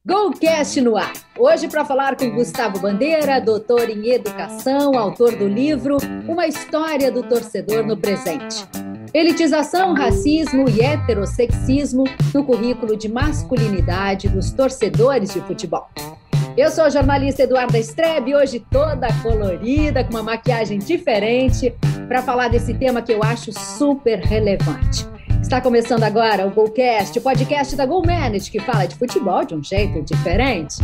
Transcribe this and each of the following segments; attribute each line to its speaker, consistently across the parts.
Speaker 1: GoCast no ar. Hoje para falar com Gustavo Bandeira, doutor em educação, autor do livro Uma História do Torcedor no Presente. Elitização, racismo e heterossexismo no currículo de masculinidade dos torcedores de futebol. Eu sou a jornalista Eduarda Strebe, hoje toda colorida, com uma maquiagem diferente, para falar desse tema que eu acho super relevante. Está começando agora o GoCast, o podcast da GoManage, que fala de futebol de um jeito diferente.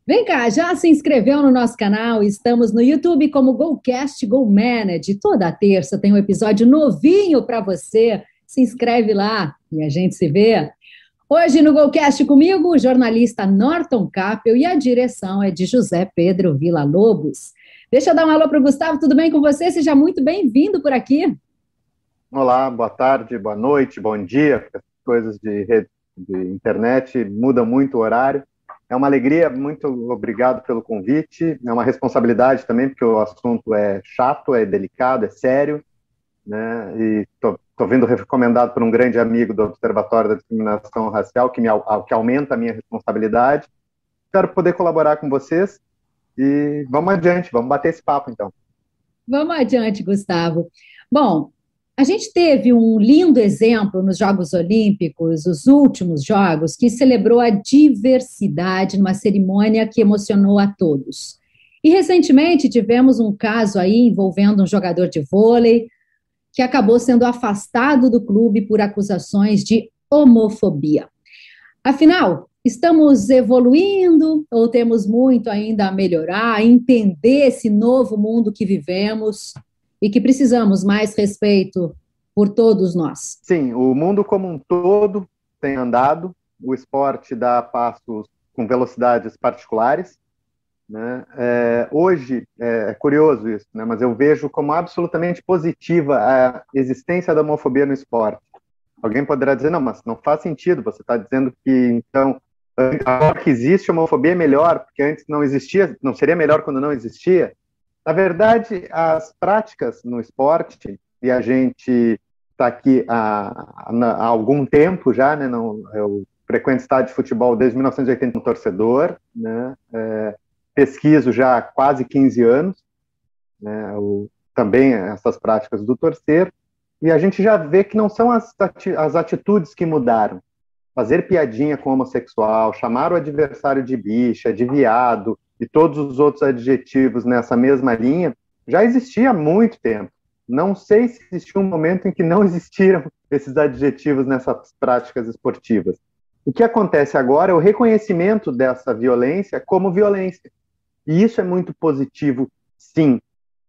Speaker 1: Vem cá, já se inscreveu no nosso canal? Estamos no YouTube como GoCast GoManage. Toda terça tem um episódio novinho para você. Se inscreve lá e a gente se vê. Hoje no GoCast comigo, o jornalista Norton Capel e a direção é de José Pedro Villa-Lobos. Deixa eu dar um alô para o Gustavo, tudo bem com você? Seja muito bem-vindo por aqui.
Speaker 2: Olá, boa tarde, boa noite, bom dia. As coisas de internet mudam muito o horário. É uma alegria, muito obrigado pelo convite. É uma responsabilidade também, porque o assunto é chato, é delicado, é sério, né? E estou vindo recomendado por um grande amigo do Observatório da Discriminação Racial, que aumenta a minha responsabilidade. Espero poder colaborar com vocês e vamos adiante, vamos bater esse papo, então.
Speaker 1: Vamos adiante, Gustavo. Bom, a gente teve um lindo exemplo nos Jogos Olímpicos, os últimos Jogos, que celebrou a diversidade numa cerimônia que emocionou a todos. E, recentemente, tivemos um caso aí envolvendo um jogador de vôlei que acabou sendo afastado do clube por acusações de homofobia. Afinal, estamos evoluindo ou temos muito ainda a melhorar, a entender esse novo mundo que vivemos e que precisamos mais respeito por todos nós?
Speaker 2: Sim, o mundo como um todo tem andado, o esporte dá passos com velocidades particulares, né? Hoje, é curioso isso, né? Mas eu vejo como absolutamente positiva a existência da homofobia no esporte. Alguém poderá dizer, não, mas não faz sentido, você está dizendo que, então, agora que existe homofobia é melhor, porque antes não existia, não seria melhor quando não existia? Na verdade, as práticas no esporte, e a gente está aqui há algum tempo já, né? Eu frequento estádio de futebol desde 1980 como torcedor, né? Pesquiso já há quase 15 anos, né? Também essas práticas do torcer, e a gente já vê que não são as atitudes que mudaram. Fazer piadinha com homossexual, chamar o adversário de bicha, de viado, e todos os outros adjetivos nessa mesma linha, já existia há muito tempo. Não sei se existiu um momento em que não existiram esses adjetivos nessas práticas esportivas. O que acontece agora é o reconhecimento dessa violência como violência. E isso é muito positivo, sim.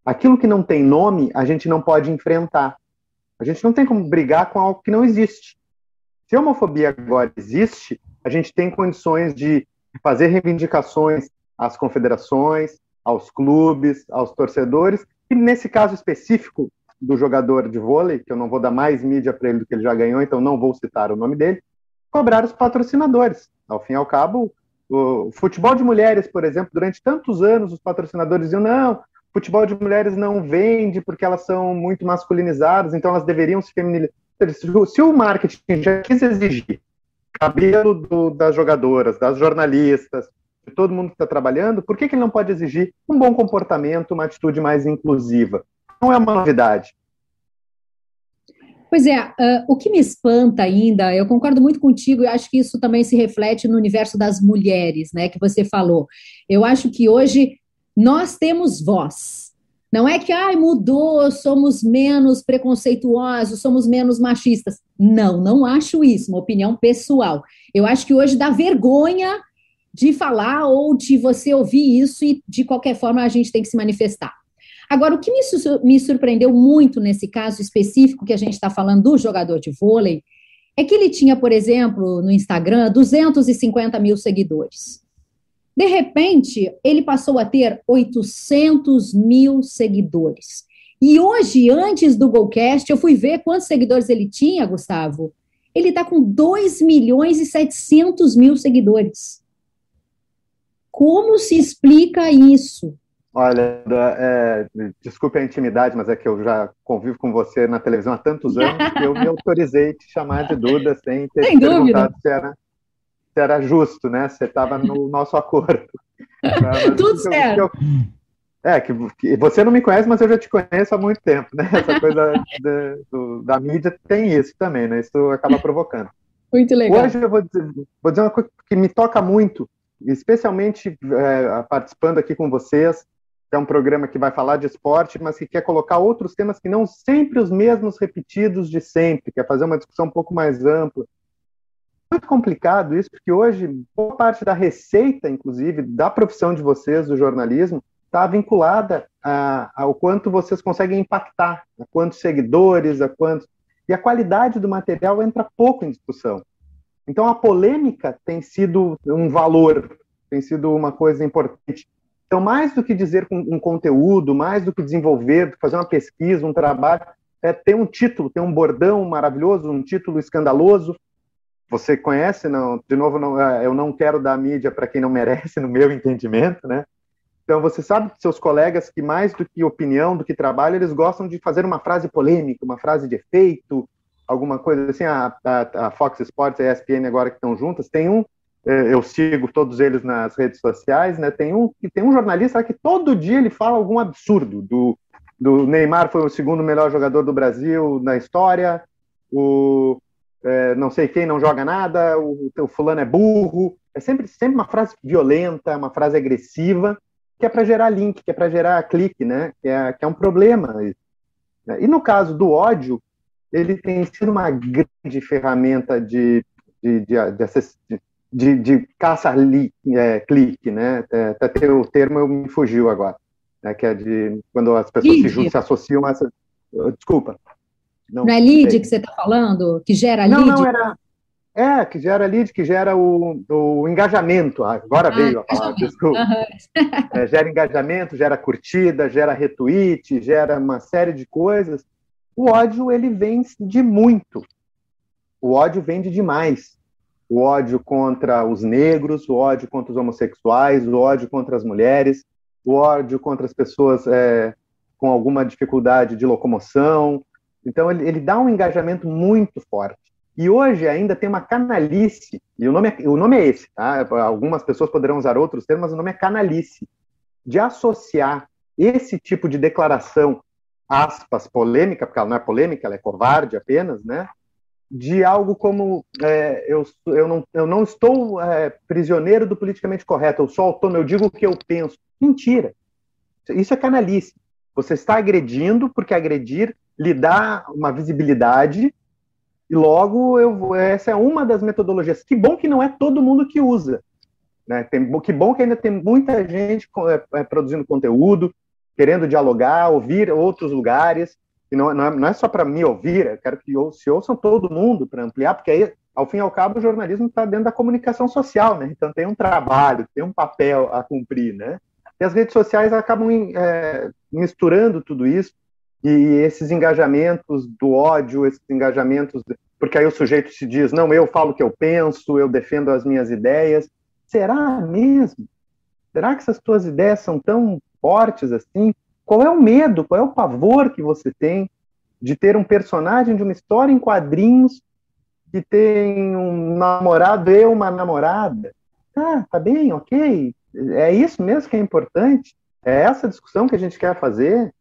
Speaker 2: Aquilo que não tem nome, a gente não pode enfrentar. A gente não tem como brigar com algo que não existe. Se a homofobia agora existe, a gente tem condições de fazer reivindicações às confederações, aos clubes, aos torcedores, e nesse caso específico do jogador de vôlei, que eu não vou dar mais mídia para ele do que ele já ganhou, então não vou citar o nome dele, cobrar os patrocinadores. Ao fim e ao cabo, o futebol de mulheres, por exemplo, durante tantos anos os patrocinadores diziam, não, futebol de mulheres não vende porque elas são muito masculinizadas, então elas deveriam se feminilizar. Se o marketing já quis exigir cabelo das jogadoras, das jornalistas, de todo mundo que está trabalhando, por que ele não pode exigir um bom comportamento, uma atitude mais inclusiva? Não é uma novidade.
Speaker 1: Pois é, o que me espanta ainda, eu concordo muito contigo, e acho que isso também se reflete no universo das mulheres, né, que você falou. Eu acho que hoje nós temos voz. Não é que mudou, somos menos preconceituosos, somos menos machistas. Não acho isso, uma opinião pessoal. Eu acho que hoje dá vergonha de falar ou de você ouvir isso e, de qualquer forma, a gente tem que se manifestar. Agora, o que me surpreendeu muito nesse caso específico que a gente está falando do jogador de vôlei é que ele tinha, por exemplo, no Instagram, 250 mil seguidores. De repente, ele passou a ter 800 mil seguidores. E hoje, antes do GoCast, eu fui ver quantos seguidores ele tinha, Gustavo. Ele está com 2 milhões e 700 mil seguidores. Como se explica isso?
Speaker 2: Olha, desculpe a intimidade, mas é que eu já convivo com você na televisão há tantos anos que eu me autorizei a te chamar de Duda sem ter
Speaker 1: Sem
Speaker 2: te
Speaker 1: dúvida.
Speaker 2: perguntado se era justo, né? Se estava no nosso acordo. Tá? Mas
Speaker 1: Tudo certo.
Speaker 2: que você não me conhece, mas eu já te conheço há muito tempo, né? Essa coisa da mídia tem isso também, né? Isso acaba provocando.
Speaker 1: Muito legal.
Speaker 2: Hoje eu vou dizer uma coisa que me toca muito, especialmente participando aqui com vocês, que é um programa que vai falar de esporte, mas que quer colocar outros temas que não sempre os mesmos repetidos de sempre, quer fazer uma discussão um pouco mais ampla. Muito complicado isso, porque hoje boa parte da receita, inclusive, da profissão de vocês, do jornalismo, está vinculada ao quanto vocês conseguem impactar, a quantos seguidores, e a qualidade do material entra pouco em discussão. Então a polêmica tem sido um valor, tem sido uma coisa importante. Então, mais do que dizer um conteúdo, mais do que desenvolver, fazer uma pesquisa, um trabalho, ter um título, ter um bordão maravilhoso, um título escandaloso. Você conhece? Não, de novo, não, eu não quero dar mídia para quem não merece, no meu entendimento, né? Então, você sabe que seus colegas que mais do que opinião, do que trabalho, eles gostam de fazer uma frase polêmica, uma frase de efeito, alguma coisa assim. A Fox Sports e a ESPN agora que estão juntas, tem eu sigo todos eles nas redes sociais, né? Tem um jornalista que todo dia ele fala algum absurdo, do Neymar foi o segundo melhor jogador do Brasil na história, não sei quem não joga nada, o fulano é burro. É sempre uma frase violenta, uma frase agressiva, que é para gerar link, que é para gerar clique, né? Que é um problema. E no caso do ódio, ele tem sido uma grande ferramenta de caça-clique, né? Até o termo me fugiu agora, né? Que é de quando as pessoas se associam a essa... Desculpa.
Speaker 1: Não é lead que você está falando? Que gera lead?
Speaker 2: Não, que gera lead, que gera o engajamento. Agora veio a palavra, desculpa. Gera engajamento, gera curtida, gera retweet, gera uma série de coisas. O ódio, ele vem de muito. O ódio vem de demais. O ódio contra os negros, o ódio contra os homossexuais, o ódio contra as mulheres, o ódio contra as pessoas com alguma dificuldade de locomoção. Então, ele dá um engajamento muito forte. E hoje ainda tem uma canalice, e o nome é esse, tá? Algumas pessoas poderão usar outros termos, mas o nome é canalice, de associar esse tipo de declaração, aspas, polêmica, porque ela não é polêmica, ela é covarde apenas, né? De algo como eu não estou prisioneiro do politicamente correto, eu sou autônomo, eu digo o que eu penso. Mentira. Isso é canalice. Você está agredindo porque agredir lhe dá uma visibilidade e logo essa é uma das metodologias. Que bom que não é todo mundo que usa, né? Que bom que ainda tem muita gente produzindo conteúdo, querendo dialogar, ouvir outros lugares. E não é só para me ouvir, eu quero que se ouçam todo mundo para ampliar, porque aí, ao fim e ao cabo, o jornalismo está dentro da comunicação social, né? Então tem um trabalho, tem um papel a cumprir, né? E as redes sociais acabam misturando tudo isso, e esses engajamentos do ódio, esses engajamentos, porque aí o sujeito se diz, não, eu falo o que eu penso, eu defendo as minhas ideias. Será mesmo? Será que essas tuas ideias são tão fortes assim? Qual é o medo, qual é o pavor que você tem de ter um personagem de uma história em quadrinhos que tem um namorado e uma namorada? Tá bem, ok. É isso mesmo que é importante? É essa discussão que a gente quer fazer?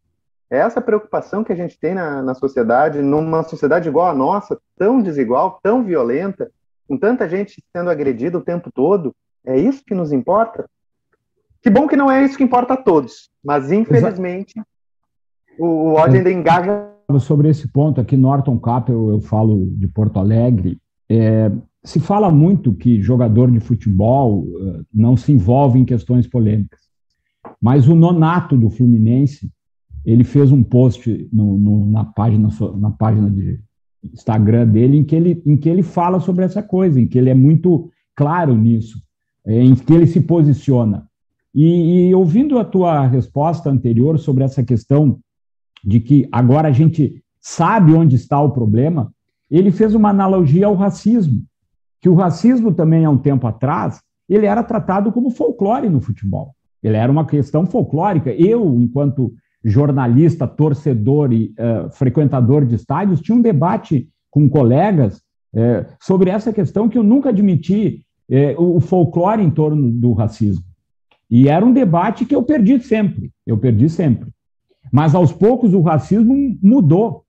Speaker 2: É essa preocupação que a gente tem na sociedade, numa sociedade igual a nossa, tão desigual, tão violenta, com tanta gente sendo agredida o tempo todo? É isso que nos importa? Que bom que não é isso que importa a todos, mas infelizmente o ódio ainda engaja.
Speaker 3: Sobre esse ponto aqui, Norton Capel, eu falo de Porto Alegre, se fala muito que jogador de futebol não se envolve em questões polêmicas, mas o Nonato do Fluminense, ele fez um post na página de Instagram dele em que ele fala sobre essa coisa, em que ele é muito claro nisso, em que ele se posiciona. E ouvindo a tua resposta anterior sobre essa questão de que agora a gente sabe onde está o problema, ele fez uma analogia ao racismo, que o racismo também, há um tempo atrás, ele era tratado como folclore no futebol. Ele era uma questão folclórica. Eu, enquanto jornalista, torcedor e frequentador de estádios, tinha um debate com colegas sobre essa questão que eu nunca admiti, o folclore em torno do racismo. E era um debate que eu perdi sempre. Mas, aos poucos, o racismo mudou.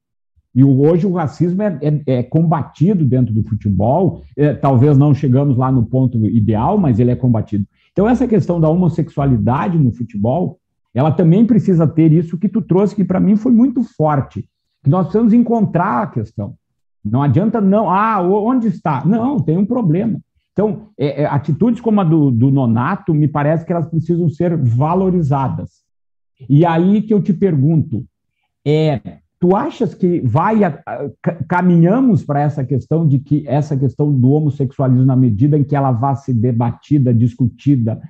Speaker 3: E hoje o racismo é combatido dentro do futebol. Talvez não chegamos lá no ponto ideal, mas ele é combatido. Então, essa questão da homossexualidade no futebol, ela também precisa ter isso que tu trouxe, que para mim foi muito forte. Que nós precisamos encontrar a questão. Não adianta não, onde está? Não, tem um problema. Então, atitudes como a do Nonato, me parece que elas precisam ser valorizadas. E aí que eu te pergunto, tu achas que caminhamos para essa questão de que essa questão do homossexualismo, na medida em que ela vá ser debatida, discutida,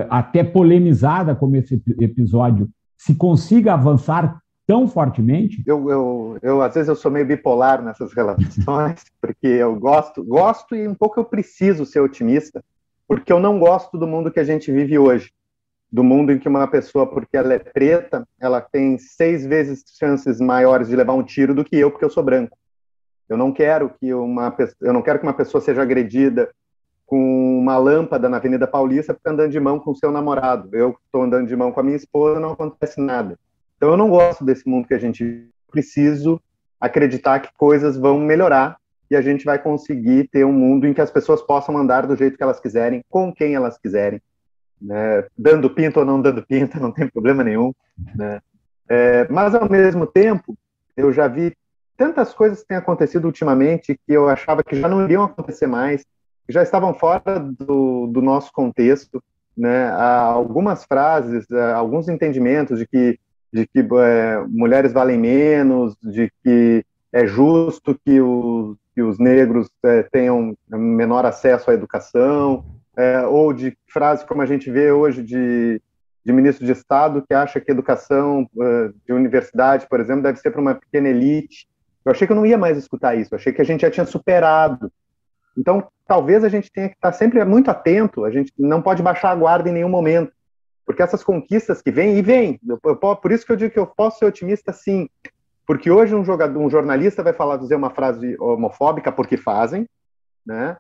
Speaker 3: até polemizada como esse episódio, se consiga avançar tão fortemente?
Speaker 2: Às vezes eu sou meio bipolar nessas relações, porque eu gosto e um pouco eu preciso ser otimista, porque eu não gosto do mundo que a gente vive hoje, do mundo em que uma pessoa, porque ela é preta, ela tem 6 vezes chances maiores de levar um tiro do que eu, porque eu sou branco. Eu não quero que uma pessoa seja agredida com uma lâmpada na Avenida Paulista porque andando de mão com o seu namorado. Eu estou andando de mão com a minha esposa, não acontece nada. Então eu não gosto desse mundo que a gente preciso acreditar que coisas vão melhorar e a gente vai conseguir ter um mundo em que as pessoas possam andar do jeito que elas quiserem, com quem elas quiserem, né? Dando pinta ou não dando pinta, não tem problema nenhum, né? Mas ao mesmo tempo, eu já vi tantas coisas que têm acontecido ultimamente que eu achava que já não iriam acontecer mais, que já estavam fora do nosso contexto, né? Há algumas frases, alguns entendimentos de que mulheres valem menos, de que é justo que os negros tenham menor acesso à educação, ou de frases como a gente vê hoje de ministro de Estado que acha que educação de universidade, por exemplo, deve ser para uma pequena elite. Eu achei que eu não ia mais escutar isso, eu achei que a gente já tinha superado. Então, talvez a gente tenha que estar sempre muito atento, a gente não pode baixar a guarda em nenhum momento, porque essas conquistas que vêm, por isso que eu digo que eu posso ser otimista sim, porque hoje um jornalista vai dizer uma frase homofóbica porque fazem, né?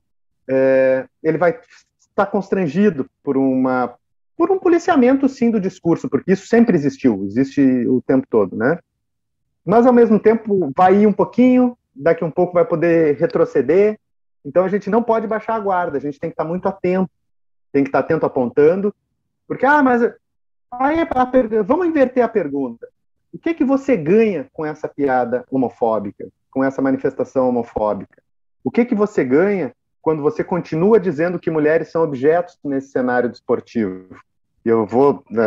Speaker 2: Ele vai estar constrangido por um policiamento sim do discurso, porque isso sempre existe o tempo todo, né? Mas ao mesmo tempo vai ir um pouquinho, daqui um pouco vai poder retroceder, então a gente não pode baixar a guarda, a gente tem que estar muito atento, tem que estar atento apontando, porque, mas aí vamos inverter a pergunta. O que você ganha com essa piada homofóbica, com essa manifestação homofóbica? O que você ganha quando você continua dizendo que mulheres são objetos nesse cenário desportivo?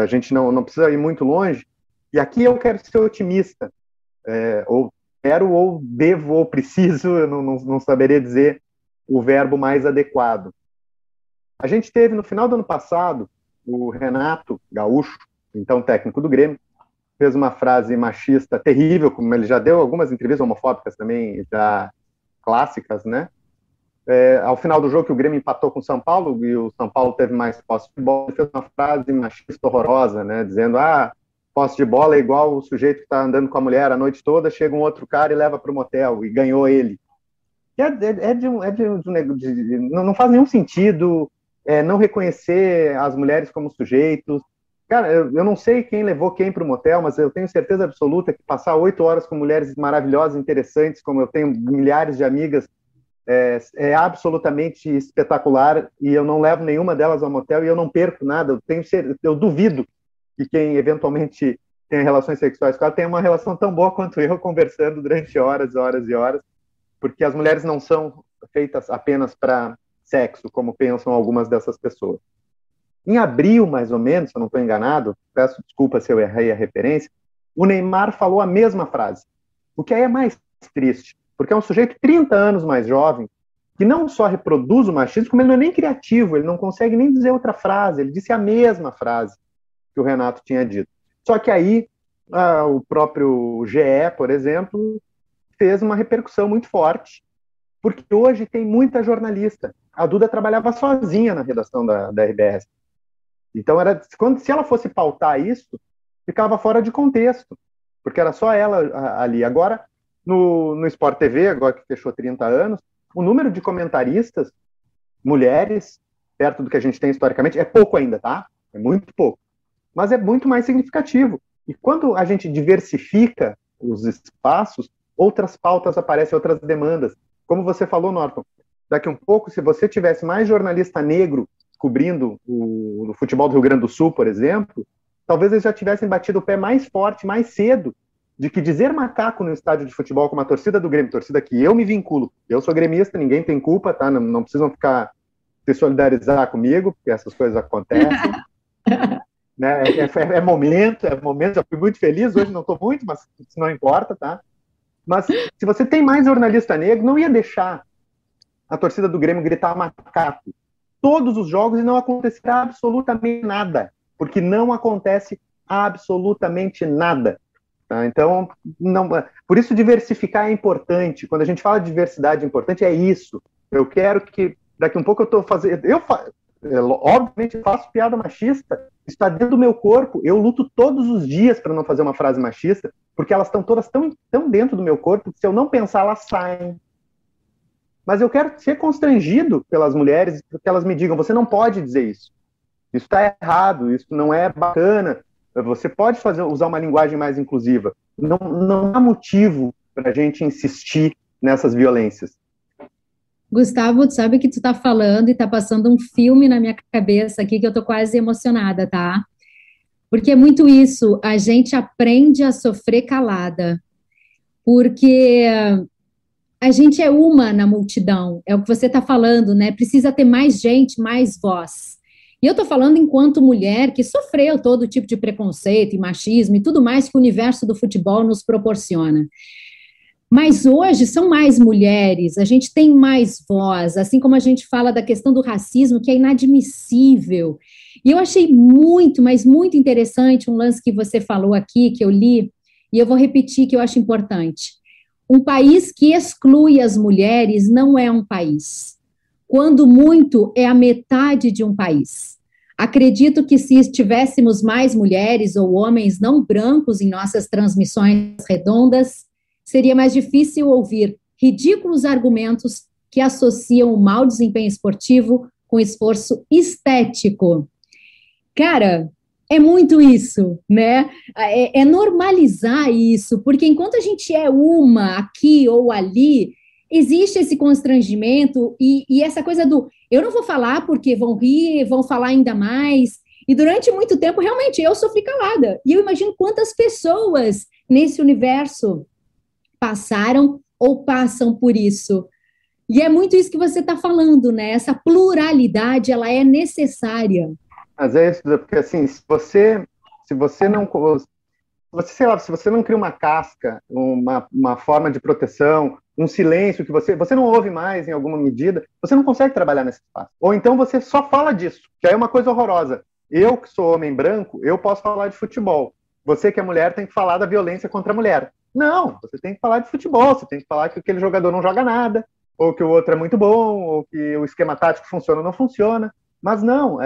Speaker 2: A gente não precisa ir muito longe, e aqui eu quero ser otimista, ou quero, ou devo, ou preciso, eu não saberia dizer o verbo mais adequado. A gente teve, no final do ano passado, o Renato Gaúcho, então técnico do Grêmio, fez uma frase machista terrível, como ele já deu algumas entrevistas homofóbicas também, já clássicas, né? Ao final do jogo, que o Grêmio empatou com o São Paulo, e o São Paulo teve mais posse de bola, ele fez uma frase machista horrorosa, né? Dizendo, posse de bola é igual o sujeito que está andando com a mulher a noite toda, chega um outro cara e leva para o motel, e ganhou ele. Não faz nenhum sentido não reconhecer as mulheres como sujeitos. Cara, eu não sei quem levou quem para o motel, mas eu tenho certeza absoluta que passar 8 horas com mulheres maravilhosas, interessantes, como eu tenho milhares de amigas, é absolutamente espetacular, e eu não levo nenhuma delas ao motel e eu não perco nada. Eu duvido que quem eventualmente tem relações sexuais com ela tenha uma relação tão boa quanto eu, conversando durante horas, horas e horas, porque as mulheres não são feitas apenas para sexo, como pensam algumas dessas pessoas. Em abril, mais ou menos, se eu não estou enganado, peço desculpa se eu errei a referência, o Neymar falou a mesma frase, o que aí é mais triste, porque é um sujeito 30 anos mais jovem, que não só reproduz o machismo, como ele não é nem criativo, ele não consegue nem dizer outra frase, ele disse a mesma frase que o Renato tinha dito. Só que aí, o próprio GE, por exemplo, fez uma repercussão muito forte, porque hoje tem muita jornalista. A Duda trabalhava sozinha na redação da RBS. Então, se ela fosse pautar isso, ficava fora de contexto, porque era só ela ali. Agora, no Sport TV, agora que fechou 30 anos, o número de comentaristas, mulheres, perto do que a gente tem historicamente, é pouco ainda, tá? É muito pouco. Mas é muito mais significativo. E quando a gente diversifica os espaços, outras pautas aparecem, outras demandas. Como você falou, Norton, daqui um pouco, se você tivesse mais jornalista negro cobrindo o futebol do Rio Grande do Sul, por exemplo, talvez eles já tivessem batido o pé mais forte, mais cedo, de que dizer macaco no estádio de futebol como a torcida do Grêmio, torcida que eu me vinculo, eu sou gremista, ninguém tem culpa, tá? Não precisam ficar se solidarizar comigo, porque essas coisas acontecem. Né? É momento, já fui muito feliz, hoje não estou muito, mas isso não importa, tá? Mas se você tem mais jornalista negro, não ia deixar a torcida do Grêmio gritar macaco todos os jogos e não acontecerá absolutamente nada, porque não acontece absolutamente nada. Tá? Então, por isso diversificar é importante. Quando a gente fala de diversidade importante, é isso. Eu quero que, daqui um pouco eu estou fazendo... obviamente, eu faço piada machista, está dentro do meu corpo, eu luto todos os dias para não fazer uma frase machista, porque elas estão todas tão dentro do meu corpo, que se eu não pensar, elas saem. Mas eu quero ser constrangido pelas mulheres, porque elas me digam, você não pode dizer isso. Isso está errado, isso não é bacana. Você pode usar uma linguagem mais inclusiva. Não há motivo para a gente insistir nessas violências.
Speaker 1: Gustavo, tu sabe que tu tá falando e tá passando um filme na minha cabeça aqui que eu tô quase emocionada, tá? Porque é muito isso, a gente aprende a sofrer calada, porque a gente é uma na multidão, é o que você tá falando, né? Precisa ter mais gente, mais voz. E eu tô falando enquanto mulher que sofreu todo tipo de preconceito e machismo e tudo mais que o universo do futebol nos proporciona. Mas hoje são mais mulheres, a gente tem mais voz, assim como a gente fala da questão do racismo, que é inadmissível. E eu achei muito, mas muito interessante um lance que você falou aqui, que eu li, e eu vou repetir que eu acho importante. Um país que exclui as mulheres não é um país. Quando muito, é a metade de um país. Acredito que se tivéssemos mais mulheres ou homens não brancos em nossas transmissões redondas, seria mais difícil ouvir ridículos argumentos que associam o mau desempenho esportivo com esforço estético. Cara, é muito isso, né? É normalizar isso, porque enquanto a gente é uma aqui ou ali, existe esse constrangimento e essa coisa do eu não vou falar porque vão rir, vão falar ainda mais. E durante muito tempo, realmente, eu sofri calada. E eu imagino quantas pessoas nesse universo passaram ou passam por isso. E é muito isso que você está falando, né? Essa pluralidade, ela é necessária.
Speaker 2: Mas é isso, porque assim, se você não cria uma casca, uma forma de proteção, um silêncio que você não ouve mais em alguma medida, você não consegue trabalhar nesse espaço. Ou então você só fala disso, que é uma coisa horrorosa. Eu, que sou homem branco, eu posso falar de futebol. Você, que é mulher, tem que falar da violência contra a mulher. Não, você tem que falar de futebol, você tem que falar que aquele jogador não joga nada, ou que o outro é muito bom, ou que o esquema tático funciona ou não funciona. Mas não,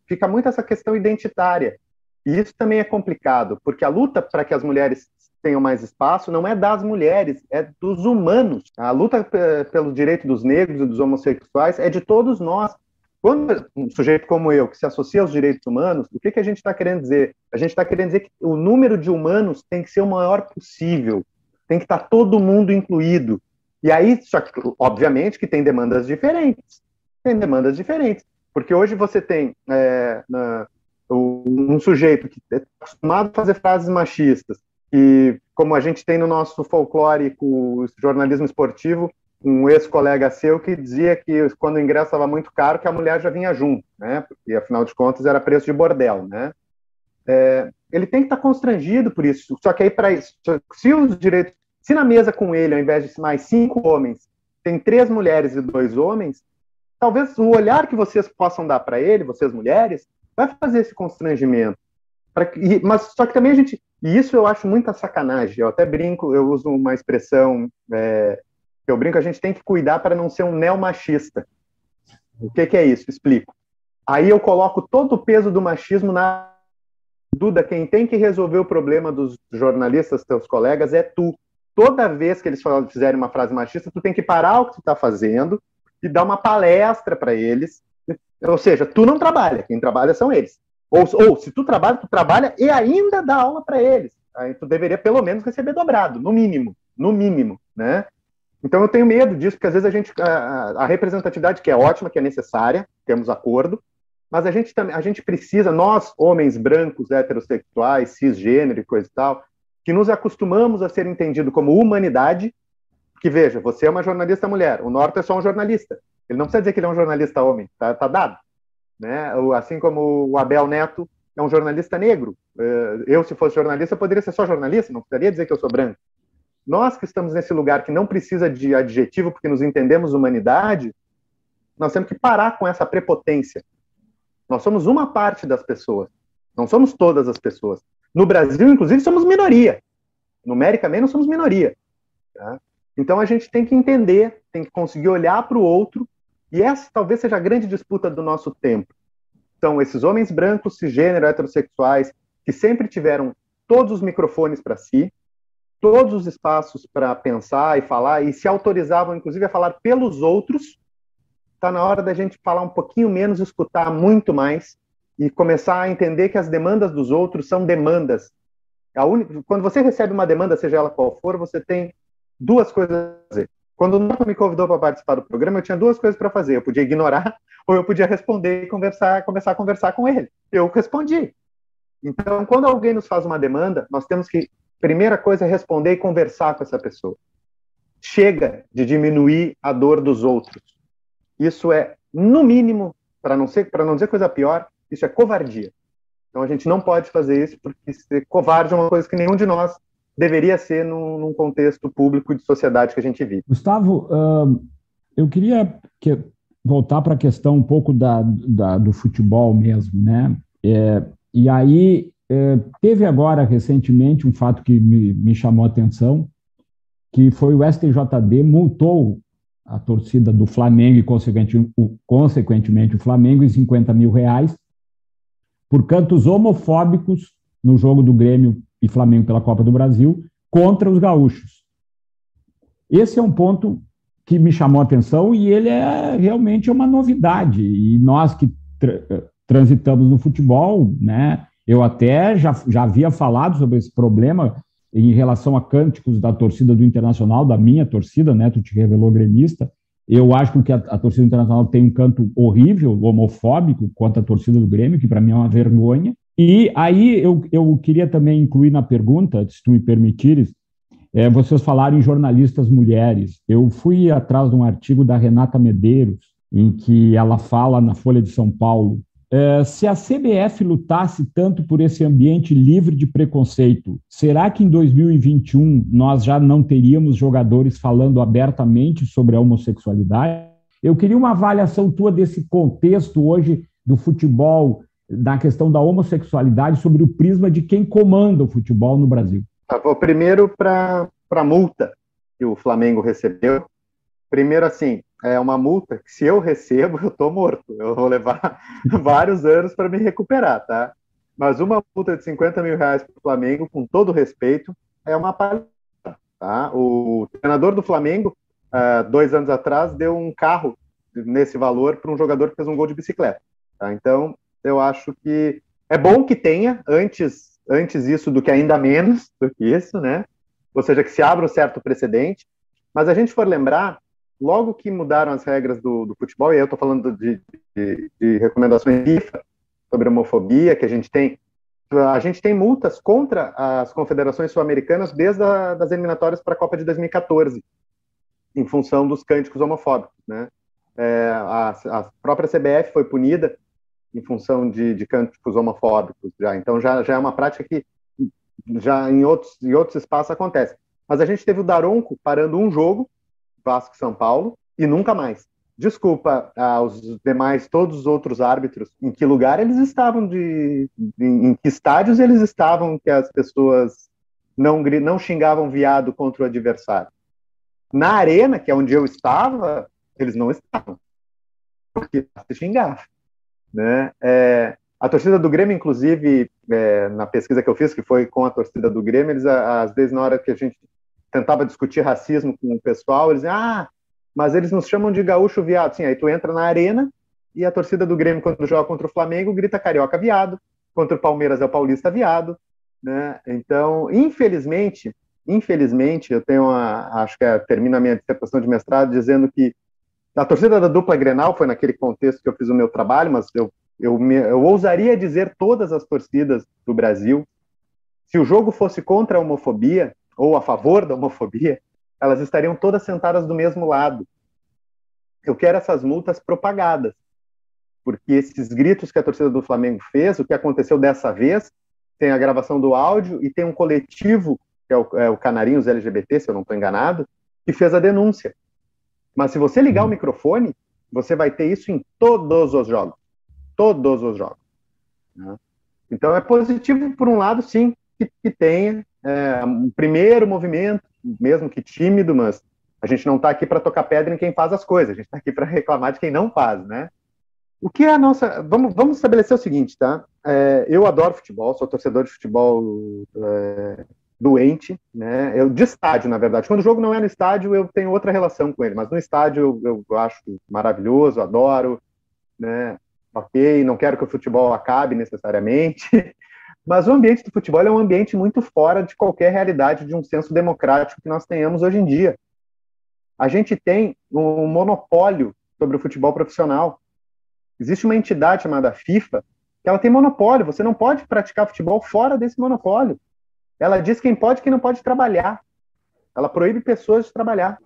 Speaker 2: fica muito essa questão identitária. E isso também é complicado, porque a luta para que as mulheres tenham mais espaço não é das mulheres, é dos humanos. A luta pelo direito dos negros e dos homossexuais é de todos nós. Quando um sujeito como eu, que se associa aos direitos humanos, o que a gente está querendo dizer? A gente está querendo dizer que o número de humanos tem que ser o maior possível, tem que estar todo mundo incluído. E aí, só que, obviamente, que tem demandas diferentes. Tem demandas diferentes. Porque hoje você tem um sujeito que é acostumado a fazer frases machistas, e como a gente tem no nosso folclórico jornalismo esportivo, um ex-colega seu que dizia que quando o ingresso estava muito caro, que a mulher já vinha junto, né? Porque, afinal de contas, era preço de bordel, né? Ele tem que estar constrangido por isso. Só que aí, para isso, se na mesa com ele, ao invés de mais 5 homens, tem 3 mulheres e 2 homens, talvez o olhar que vocês possam dar para ele, vocês mulheres, vai fazer esse constrangimento. Mas só que também a gente... E isso eu acho muita sacanagem. Eu até brinco, eu uso uma expressão... eu brinco, a gente tem que cuidar para não ser um neomachista. O que é isso? Explico. Aí eu coloco todo o peso do machismo na Duda, quem tem que resolver o problema dos jornalistas, teus colegas, é tu. Toda vez que eles fizerem uma frase machista, tu tem que parar o que tu está fazendo e dar uma palestra para eles. Ou seja, tu não trabalha, quem trabalha são eles. Ou se tu trabalha e ainda dá aula para eles. Aí tu deveria pelo menos receber dobrado, no mínimo, né? Então eu tenho medo disso, porque às vezes a representatividade que é ótima, que é necessária, temos acordo, mas a gente precisa, nós, homens brancos, heterossexuais, cisgênero e coisa e tal, que nos acostumamos a ser entendidos como humanidade, que veja, você é uma jornalista mulher, o Norton é só um jornalista. Ele não precisa dizer que ele é um jornalista homem, tá dado. Né? Assim como o Abel Neto é um jornalista negro. Eu, se fosse jornalista, eu poderia ser só jornalista, não precisaria dizer que eu sou branco. Nós que estamos nesse lugar que não precisa de adjetivo porque nos entendemos humanidade, nós temos que parar com essa prepotência. Nós somos uma parte das pessoas, não somos todas as pessoas. No Brasil, inclusive, somos minoria. Numericamente, nós somos minoria. Tá? Então, a gente tem que entender, tem que conseguir olhar para o outro, e essa talvez seja a grande disputa do nosso tempo. São esses homens brancos, cisgênero, heterossexuais, que sempre tiveram todos os microfones para si, todos os espaços para pensar e falar, e se autorizavam, inclusive, a falar pelos outros. Está na hora da gente falar um pouquinho menos, escutar muito mais e começar a entender que as demandas dos outros são demandas. Quando você recebe uma demanda, seja ela qual for, você tem duas coisas a fazer. Quando o Norton me convidou para participar do programa, eu tinha duas coisas para fazer. Eu podia ignorar ou eu podia responder e começar a conversar com ele. Eu respondi. Então, quando alguém nos faz uma demanda, nós temos que, primeira coisa, é responder e conversar com essa pessoa. Chega de diminuir a dor dos outros. Isso é, no mínimo, para não dizer coisa pior, isso é covardia. Então a gente não pode fazer isso, porque ser covarde é uma coisa que nenhum de nós deveria ser num contexto público de sociedade que a gente vive.
Speaker 3: Gustavo, eu queria voltar para a questão um pouco do futebol mesmo, né? E aí, teve agora, recentemente, um fato que me chamou a atenção, que foi o STJD multou a torcida do Flamengo e, consequentemente, o Flamengo em R$50 mil por cantos homofóbicos no jogo do Grêmio e Flamengo pela Copa do Brasil contra os gaúchos. Esse é um ponto que me chamou a atenção e ele é realmente uma novidade. E nós que transitamos no futebol, né, eu até já havia falado sobre esse problema em relação a cânticos da torcida do Internacional, da minha torcida, né? Tu te revelou gremista. Eu acho que a torcida do Internacional tem um canto horrível, homofóbico, contra a torcida do Grêmio, que para mim é uma vergonha. E aí eu queria também incluir na pergunta, se tu me permitires, vocês falaram em jornalistas mulheres. Eu fui atrás de um artigo da Renata Medeiros, em que ela fala na Folha de São Paulo, se a CBF lutasse tanto por esse ambiente livre de preconceito, será que em 2021 nós já não teríamos jogadores falando abertamente sobre a homossexualidade? Eu queria uma avaliação tua desse contexto hoje do futebol, da questão da homossexualidade, sobre o prisma de quem comanda o futebol no Brasil.
Speaker 2: Vou primeiro para a multa que o Flamengo recebeu. Primeiro, assim, é uma multa que, se eu recebo, eu estou morto. Eu vou levar vários anos para me recuperar, tá? Mas uma multa de R$50 mil para o Flamengo, com todo respeito, é uma palhaçada, tá? O treinador do Flamengo, 2 anos atrás, deu um carro nesse valor para um jogador que fez um gol de bicicleta, tá? Então, eu acho que é bom que tenha, antes isso do que ainda menos do que isso, né? Ou seja, que se abra um certo precedente. Mas a gente for lembrar, logo que mudaram as regras do futebol, e eu estou falando de recomendações FIFA sobre homofobia, que a gente tem multas contra as confederações sul-americanas desde das eliminatórias para a Copa de 2014, em função dos cânticos homofóbicos, né? A própria CBF foi punida em função de cânticos homofóbicos, já. Então já é uma prática que já em outros espaços acontece. Mas a gente teve o Daronco parando um jogo, Vasco e São Paulo, e nunca mais. Desculpa aos demais, todos os outros árbitros, em que lugar eles estavam, em que estádios eles estavam, que as pessoas não xingavam viado contra o adversário. Na arena, que é onde eu estava, eles não estavam, porque se xingava. né? A torcida do Grêmio, inclusive, na pesquisa que eu fiz, que foi com a torcida do Grêmio, eles, às vezes, na hora que a gente tentava discutir racismo com o pessoal, eles diziam, mas eles nos chamam de gaúcho viado. Sim, aí tu entra na arena e a torcida do Grêmio, quando joga contra o Flamengo, grita carioca viado, contra o Palmeiras é o paulista viado, né? Então, infelizmente, eu tenho acho que termino a minha dissertação de mestrado dizendo que a torcida da dupla Grenal foi naquele contexto que eu fiz o meu trabalho, mas eu ousaria dizer todas as torcidas do Brasil, se o jogo fosse contra a homofobia ou a favor da homofobia, elas estariam todas sentadas do mesmo lado. Eu quero essas multas propagadas, porque esses gritos que a torcida do Flamengo fez, o que aconteceu dessa vez, tem a gravação do áudio e tem um coletivo, que é o Canarinhos LGBT, se eu não estou enganado, que fez a denúncia. Mas se você ligar o microfone, você vai ter isso em todos os jogos. Todos os jogos. Né? Então é positivo, por um lado, sim, que tenha um primeiro movimento, mesmo que tímido, mas a gente não está aqui para tocar pedra em quem faz as coisas, a gente está aqui para reclamar de quem não faz, né? O que é a nossa... Vamos estabelecer o seguinte, tá? Eu adoro futebol, sou torcedor de futebol doente, né? De estádio, na verdade. Quando o jogo não é no estádio, eu tenho outra relação com ele, mas no estádio eu acho maravilhoso, adoro, né? Ok, não quero que o futebol acabe necessariamente, mas o ambiente do futebol é um ambiente muito fora de qualquer realidade de um senso democrático que nós tenhamos hoje em dia. A gente tem um monopólio sobre o futebol profissional. Existe uma entidade chamada FIFA que ela tem monopólio. Você não pode praticar futebol fora desse monopólio. Ela diz quem pode e quem não pode trabalhar. Ela proíbe pessoas de trabalhar.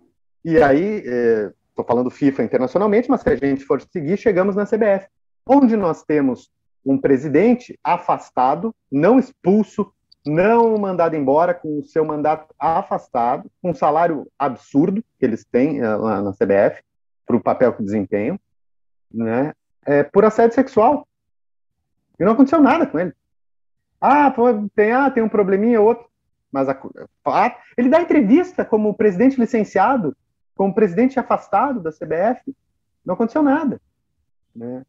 Speaker 2: E aí, estou falando FIFA internacionalmente, mas se a gente for seguir, chegamos na CBF, onde nós temos um presidente afastado, não expulso, não mandado embora, com o seu mandato afastado, com um salário absurdo que eles têm lá na CBF, para o papel que desempenham, né? Por assédio sexual. E não aconteceu nada com ele. Tem um probleminha ou outro. Mas ele dá entrevista como presidente licenciado, como presidente afastado da CBF. Não aconteceu nada. Né?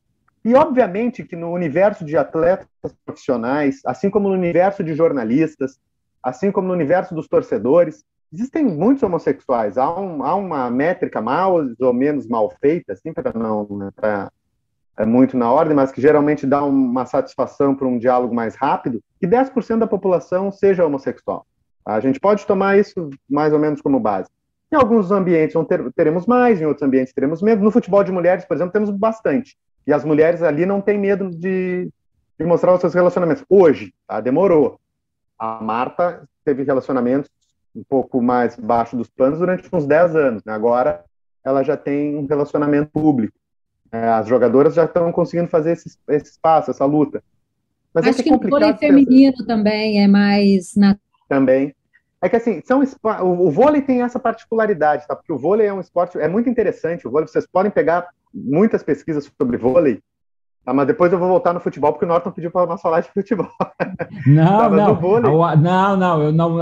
Speaker 2: E, obviamente, que no universo de atletas profissionais, assim como no universo de jornalistas, assim como no universo dos torcedores, existem muitos homossexuais. Há uma métrica mais ou menos mal feita, assim, para não... muito na ordem, mas que geralmente dá uma satisfação para um diálogo mais rápido, que 10% da população seja homossexual. A gente pode tomar isso mais ou menos como base. Em alguns ambientes teremos mais, em outros ambientes teremos menos. No futebol de mulheres, por exemplo, temos bastante. E as mulheres ali não têm medo de mostrar os seus relacionamentos. Hoje, demorou. A Marta teve relacionamentos um pouco mais baixo dos panos durante uns 10 anos. Né? Agora, ela já tem um relacionamento público. As jogadoras já estão conseguindo fazer esse espaço, essa luta. Mas
Speaker 1: acho que no vôlei feminino também é mais...
Speaker 2: Também. É que assim, o vôlei tem essa particularidade, tá? Porque o vôlei é um esporte, é muito interessante, o vôlei, vocês podem pegar muitas pesquisas sobre vôlei, tá? Mas depois eu vou voltar no futebol, porque o Norton pediu para nós falar de futebol.
Speaker 3: Não,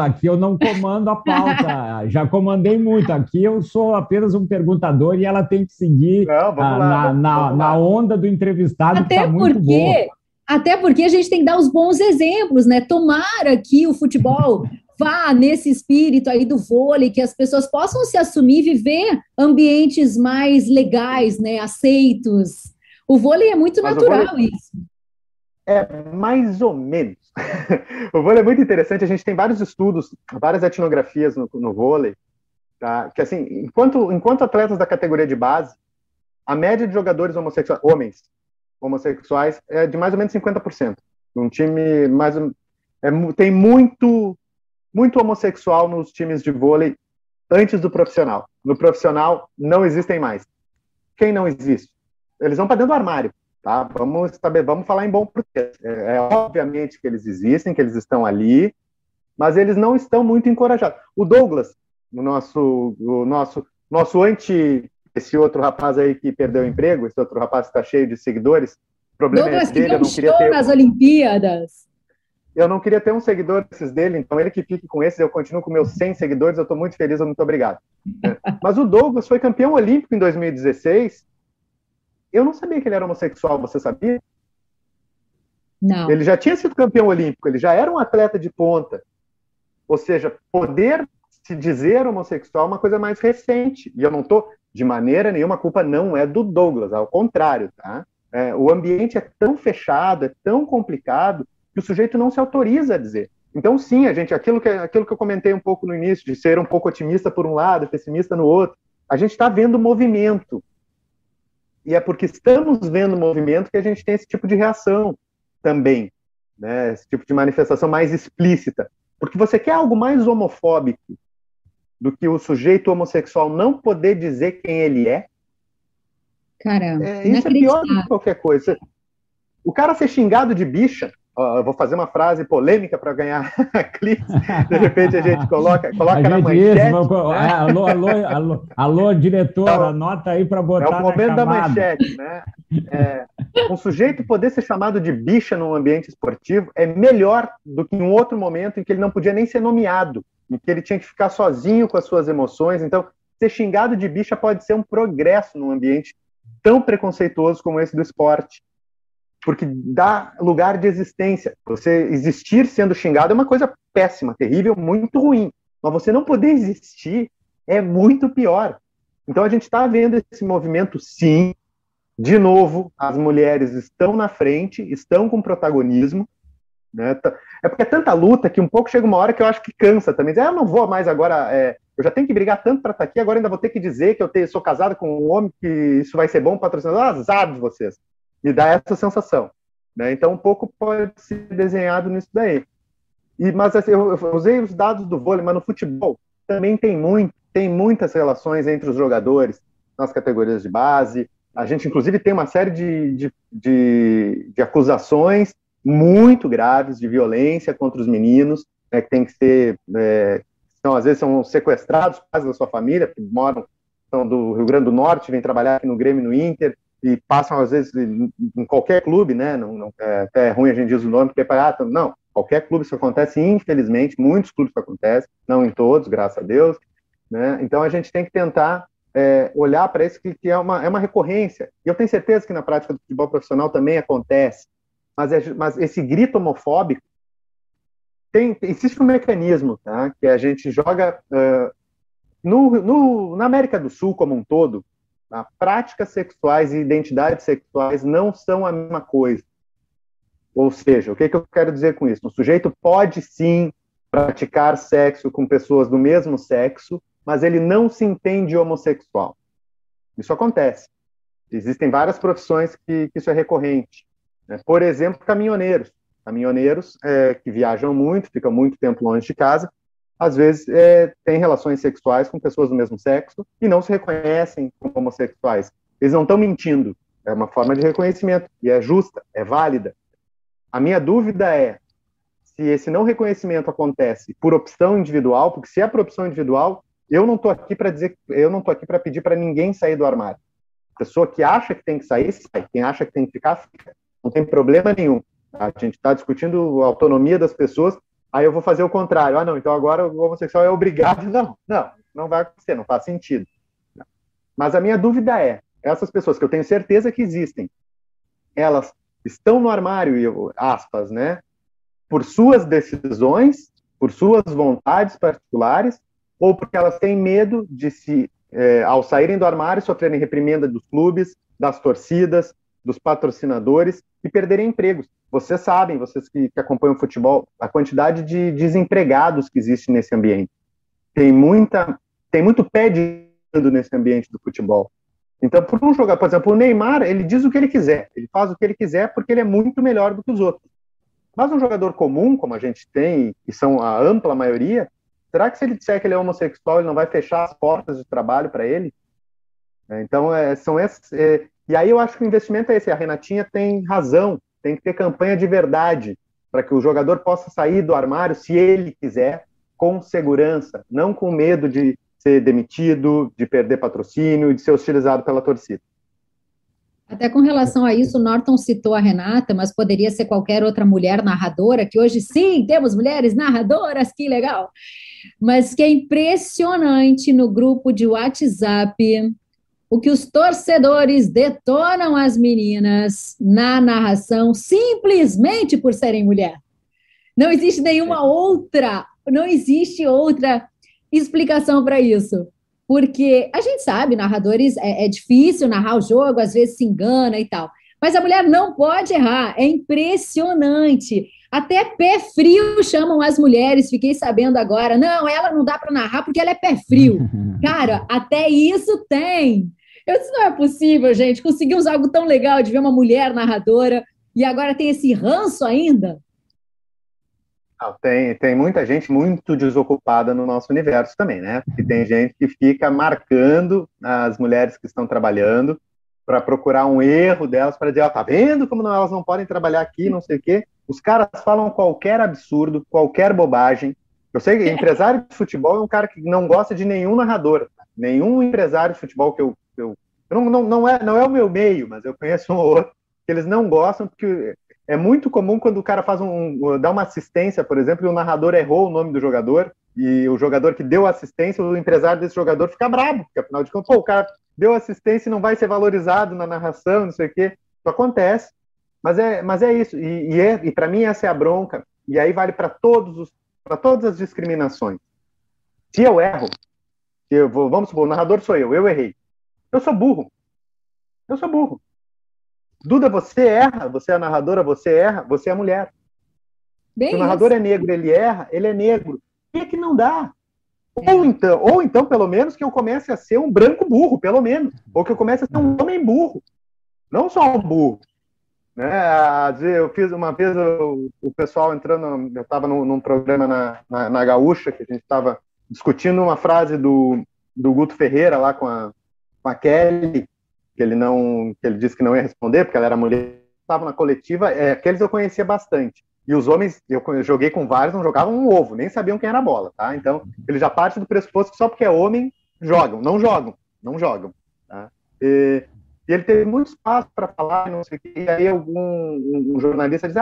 Speaker 3: aqui eu não comando a pauta, já comandei muito, aqui eu sou apenas um perguntador e ela tem que seguir na onda do entrevistado, que está muito boa.
Speaker 1: Até porque a gente tem que dar os bons exemplos, né? Tomara que o futebol vá nesse espírito aí do vôlei, que as pessoas possam se assumir e viver ambientes mais legais, né? Aceitos. O vôlei é muito natural, isso.
Speaker 2: Mais ou menos. O vôlei é muito interessante, a gente tem vários estudos, várias etnografias no vôlei, tá? Que assim, enquanto atletas da categoria de base, a média de jogadores homossexuais, homens homossexuais, é de mais ou menos 50%. Um time tem muito homossexual nos times de vôlei antes do profissional. No profissional, não existem mais. Quem não existe? Eles vão para dentro do armário. Tá? Vamos falar em bom português. Obviamente que eles existem, que eles estão ali, mas eles não estão muito encorajados. O Douglas, o nosso esse outro rapaz aí que perdeu o emprego, esse outro rapaz que está cheio de seguidores, o problema
Speaker 1: Douglas,
Speaker 2: é dele,
Speaker 1: eu não queria ter... nas Olimpíadas.
Speaker 2: Eu não queria ter um seguidor desses dele, então ele que fique com esses, eu continuo com meus 100 seguidores, eu estou muito feliz, muito obrigado. Mas o Douglas foi campeão olímpico em 2016, Eu não sabia que ele era homossexual, você sabia?
Speaker 1: Não.
Speaker 2: Ele já tinha sido campeão olímpico, ele já era um atleta de ponta. Ou seja, poder se dizer homossexual é uma coisa mais recente. E eu não estou, de maneira nenhuma, a culpa não é do Douglas, ao contrário, tá? O ambiente é tão fechado, é tão complicado, que o sujeito não se autoriza a dizer. Então, sim, aquilo que eu comentei um pouco no início, de ser um pouco otimista por um lado, pessimista no outro, a gente está vendo movimento. E é porque estamos vendo movimento que a gente tem esse tipo de reação também, né? Esse tipo de manifestação mais explícita. Porque você quer algo mais homofóbico do que o sujeito homossexual não poder dizer quem ele é?
Speaker 1: Caramba,
Speaker 2: Isso é pior do que qualquer coisa. O cara ser xingado de bicha, eu vou fazer uma frase polêmica para ganhar cliques, de repente a gente coloca na manchete.
Speaker 3: Alô, diretora, anota aí para botar na chamada. É o momento da
Speaker 2: manchete, né? Um sujeito poder ser chamado de bicha num ambiente esportivo é melhor do que em um outro momento em que ele não podia nem ser nomeado, em que ele tinha que ficar sozinho com as suas emoções. Então, ser xingado de bicha pode ser um progresso num ambiente tão preconceituoso como esse do esporte, porque dá lugar de existência. Você existir sendo xingado é uma coisa péssima, terrível, muito ruim, mas você não poder existir é muito pior. Então a gente está vendo esse movimento, sim. De novo, as mulheres estão na frente, estão com protagonismo, né? É porque é tanta luta que um pouco chega uma hora que eu acho que cansa também. Eu não vou mais agora, eu já tenho que brigar tanto para estar aqui, agora ainda vou ter que dizer que eu sou casado com um homem, que isso vai ser bom patrocinador. Azar de vocês. Me dá essa sensação, né? Então um pouco pode ser desenhado nisso daí. Mas assim, eu usei os dados do vôlei, mas no futebol também tem muitas relações entre os jogadores nas categorias de base. A gente, inclusive, tem uma série de acusações muito graves de violência contra os meninos, né, que tem que ser... às vezes são sequestrados quase da sua família, que são do Rio Grande do Norte, vêm trabalhar aqui no Grêmio, no Inter, e passam, às vezes, em qualquer clube, né? Até é ruim a gente diz o nome, porque não, qualquer clube isso acontece, infelizmente, muitos clubes isso acontece, não em todos, graças a Deus, né? Então a gente tem que tentar olhar para isso que é uma recorrência. E eu tenho certeza que na prática do futebol profissional também acontece, mas esse grito homofóbico, existe um mecanismo, tá? Que a gente joga na América do Sul como um todo, tá? Práticas sexuais e identidades sexuais não são a mesma coisa. Ou seja, o que eu quero dizer com isso? O sujeito pode sim praticar sexo com pessoas do mesmo sexo, mas ele não se entende homossexual. Isso acontece. Existem várias profissões que isso é recorrente, né? Por exemplo, caminhoneiros. Caminhoneiros que viajam muito, ficam muito tempo longe de casa, às vezes têm relações sexuais com pessoas do mesmo sexo e não se reconhecem como homossexuais. Eles não estão mentindo. É uma forma de reconhecimento, e é justa, é válida. A minha dúvida é se esse não reconhecimento acontece por opção individual, porque se é por opção individual, eu não estou aqui para pedir para ninguém sair do armário. A pessoa que acha que tem que sair, sai. Quem acha que tem que ficar, fica. Não tem problema nenhum. A gente está discutindo a autonomia das pessoas, aí eu vou fazer o contrário. Não, então agora o homossexual é obrigado. Não vai acontecer, não faz sentido. Mas a minha dúvida é, essas pessoas que eu tenho certeza que existem, elas estão no armário, aspas, né, por suas decisões, por suas vontades particulares, ou porque elas têm medo de ao saírem do armário, sofrerem reprimenda dos clubes, das torcidas, dos patrocinadores e perderem empregos. Vocês sabem, vocês que acompanham o futebol, a quantidade de desempregados que existe nesse ambiente. Tem muito pé de medo nesse ambiente do futebol. Então, por um jogador, por exemplo, o Neymar, ele diz o que ele quiser, ele faz o que ele quiser porque ele é muito melhor do que os outros. Mas um jogador comum, como a gente tem, que são a ampla maioria, será que se ele disser que ele é homossexual, ele não vai fechar as portas de trabalho para ele? Então, são esses... E aí eu acho que o investimento é esse. A Renatinha tem razão, tem que ter campanha de verdade, para que o jogador possa sair do armário, se ele quiser, com segurança, não com medo de ser demitido, de perder patrocínio, de ser hostilizado pela torcida.
Speaker 1: Até com relação a isso, o Norton citou a Renata, mas poderia ser qualquer outra mulher narradora, que hoje sim, temos mulheres narradoras, que legal! Mas que é impressionante no grupo de WhatsApp o que os torcedores detonam as meninas na narração simplesmente por serem mulher. Não existe não existe outra explicação para isso. Porque a gente sabe, narradores, é difícil narrar o jogo, às vezes se engana e tal. Mas a mulher não pode errar, é impressionante. Até pé frio chamam as mulheres, fiquei sabendo agora. Não, ela não dá para narrar porque ela é pé frio. Cara, até isso tem. Eu disse, não é possível, gente, conseguimos algo tão legal de ver uma mulher narradora e agora tem esse ranço ainda.
Speaker 2: Tem muita gente muito desocupada no nosso universo também, né? Porque tem gente que fica marcando as mulheres que estão trabalhando para procurar um erro delas, para dizer, ó, tá vendo como elas não podem trabalhar aqui, não sei o quê. Os caras falam qualquer absurdo, qualquer bobagem. Eu sei que empresário de futebol é um cara que não gosta de nenhum narrador. Nenhum empresário de futebol que não é o meu meio, mas eu conheço um ou outro, que eles não gostam, porque é muito comum quando o cara dá uma assistência, por exemplo, e o narrador errou o nome do jogador, e o jogador que deu assistência, o empresário desse jogador fica bravo, porque afinal de contas, o cara deu assistência e não vai ser valorizado na narração, não sei o quê. Isso acontece, mas é isso, e para mim essa é a bronca, e aí vale para todas as discriminações. Se eu erro, vamos supor, o narrador sou eu errei. Eu sou burro. Duda, você erra, você é a narradora, você erra, você é mulher. Bem se o narrador é negro, ele erra, ele é negro. Por que não dá? Ou então, pelo menos, que eu comece a ser um branco burro, pelo menos. Ou que eu comece a ser um homem burro. Não só um burro. Né? Eu fiz uma vez, o pessoal entrando, eu estava num programa na Gaúcha, que a gente estava discutindo uma frase do Guto Ferreira lá com a Kelly, que ele disse que não ia responder, porque ela era mulher, estava na coletiva, aqueles eu conhecia bastante. E os homens, eu joguei com vários, não jogavam um ovo, nem sabiam quem era a bola, tá? Então, ele já parte do pressuposto que só porque é homem, não jogam, tá? E ele teve muito espaço para falar, não sei o quê, e aí um jornalista diz,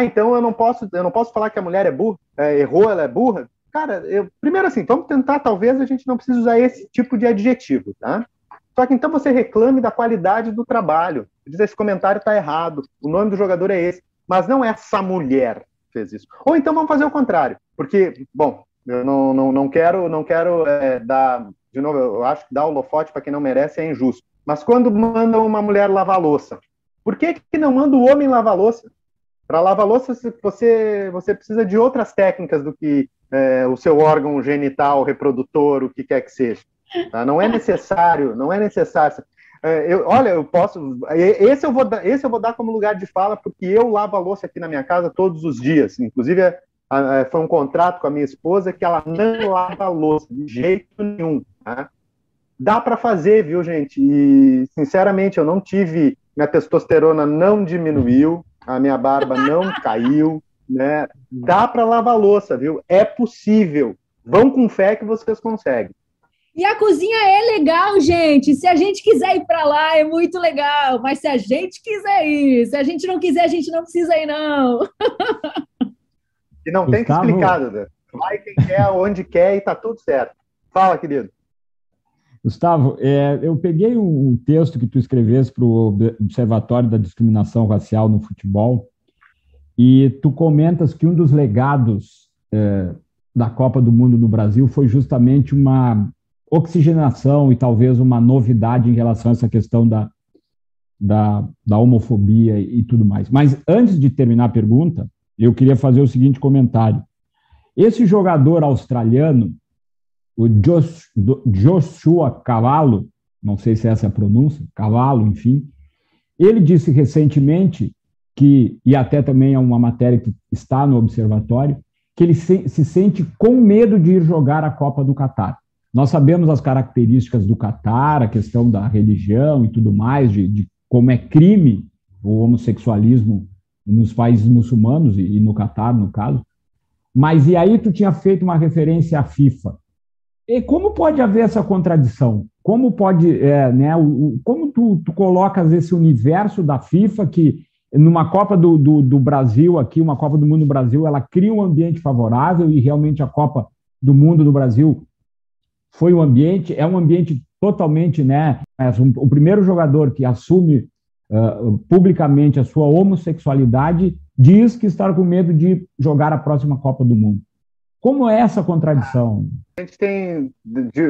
Speaker 2: então eu não posso falar que a mulher é burra, errou, ela é burra? Cara, primeiro assim, vamos tentar, talvez a gente não precise usar esse tipo de adjetivo, tá? Só que então você reclame da qualidade do trabalho. Diz, esse comentário está errado, o nome do jogador é esse, mas não essa mulher que fez isso. Ou então vamos fazer o contrário, porque, bom, eu não quero dar, de novo, eu acho que dar holofote para quem não merece é injusto. Mas quando mandam uma mulher lavar louça, por que não manda o homem lavar louça? Para lavar louça você precisa de outras técnicas do que o seu órgão genital, reprodutor, o que quer que seja. Tá? Não é necessário. Eu posso. Esse eu vou dar como lugar de fala, porque eu lavo a louça aqui na minha casa todos os dias. Inclusive, foi um contrato com a minha esposa que ela não lava a louça de jeito nenhum. Tá? Dá para fazer, viu, gente? E, sinceramente, eu não tive. Minha testosterona não diminuiu, a minha barba não caiu, né? Dá para lavar a louça, viu? É possível. Vão com fé que vocês conseguem.
Speaker 1: E a cozinha é legal, gente. Se a gente quiser ir para lá, é muito legal. Mas se a gente quiser ir, se a gente não quiser, a gente não precisa ir, não.
Speaker 2: E não tem que explicar, Duda. Vai quem quer, onde quer e tá tudo certo. Fala, querido.
Speaker 3: Gustavo, eu peguei o texto que tu escreveste para o Observatório da Discriminação Racial no Futebol e tu comentas que um dos legados da Copa do Mundo no Brasil foi justamente uma oxigenação e talvez uma novidade em relação a essa questão da homofobia e tudo mais. Mas antes de terminar a pergunta, eu queria fazer o seguinte comentário. Esse jogador australiano, o Joshua Cavallo, não sei se é essa a pronúncia, Cavallo, enfim, ele disse recentemente e até também é uma matéria que está no Observatório, que ele se sente com medo de ir jogar a Copa do Catar. Nós sabemos as características do Catar, a questão da religião e tudo mais, de como é crime o homossexualismo nos países muçulmanos e no Catar, no caso. Mas e aí tu tinha feito uma referência à FIFA. E como pode haver essa contradição? Como pode, como tu colocas esse universo da FIFA que numa Copa do Brasil aqui, uma Copa do Mundo no Brasil, ela cria um ambiente favorável e realmente a Copa do Mundo do Brasil foi o ambiente, é um ambiente totalmente, né? O primeiro jogador que assume publicamente a sua homossexualidade diz que está com medo de jogar a próxima Copa do Mundo. Como é essa contradição?
Speaker 2: A gente tem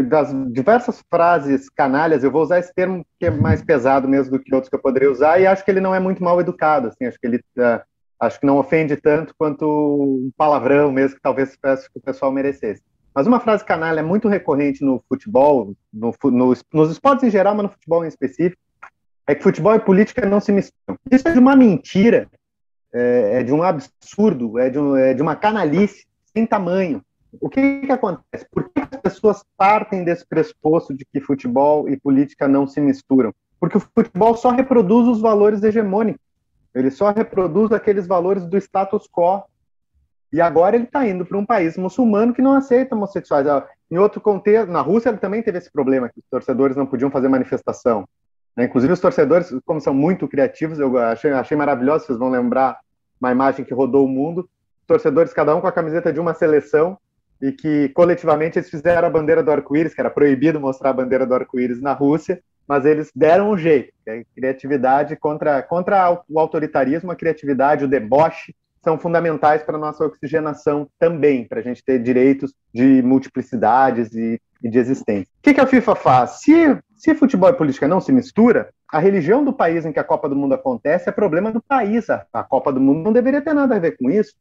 Speaker 2: das diversas frases canalhas, eu vou usar esse termo que é mais pesado mesmo do que outros que eu poderia usar, e acho que ele não é muito mal educado, assim, acho que ele acho que não ofende tanto quanto um palavrão mesmo, que talvez o pessoal merecesse. Mas uma frase canalha muito recorrente no futebol, nos esportes em geral, mas no futebol em específico, é que futebol e política não se misturam. Isso é de uma mentira, é de um absurdo, é de uma canalice sem tamanho. O que acontece? Por que as pessoas partem desse pressuposto de que futebol e política não se misturam? Porque o futebol só reproduz os valores hegemônicos. Ele só reproduz aqueles valores do status quo. E agora ele está indo para um país muçulmano que não aceita homossexuais. Em outro contexto, na Rússia ele também teve esse problema, que os torcedores não podiam fazer manifestação. Inclusive os torcedores, como são muito criativos, eu achei maravilhoso, vocês vão lembrar uma imagem que rodou o mundo, torcedores cada um com a camiseta de uma seleção, e que coletivamente eles fizeram a bandeira do arco-íris, que era proibido mostrar a bandeira do arco-íris na Rússia, mas eles deram um jeito. A criatividade contra o autoritarismo, a criatividade, o deboche, são fundamentais para a nossa oxigenação também, para a gente ter direitos de multiplicidades e de existência. O que a FIFA faz? Se futebol e política não se mistura, a religião do país em que a Copa do Mundo acontece é problema do país. A Copa do Mundo não deveria ter nada a ver com isso.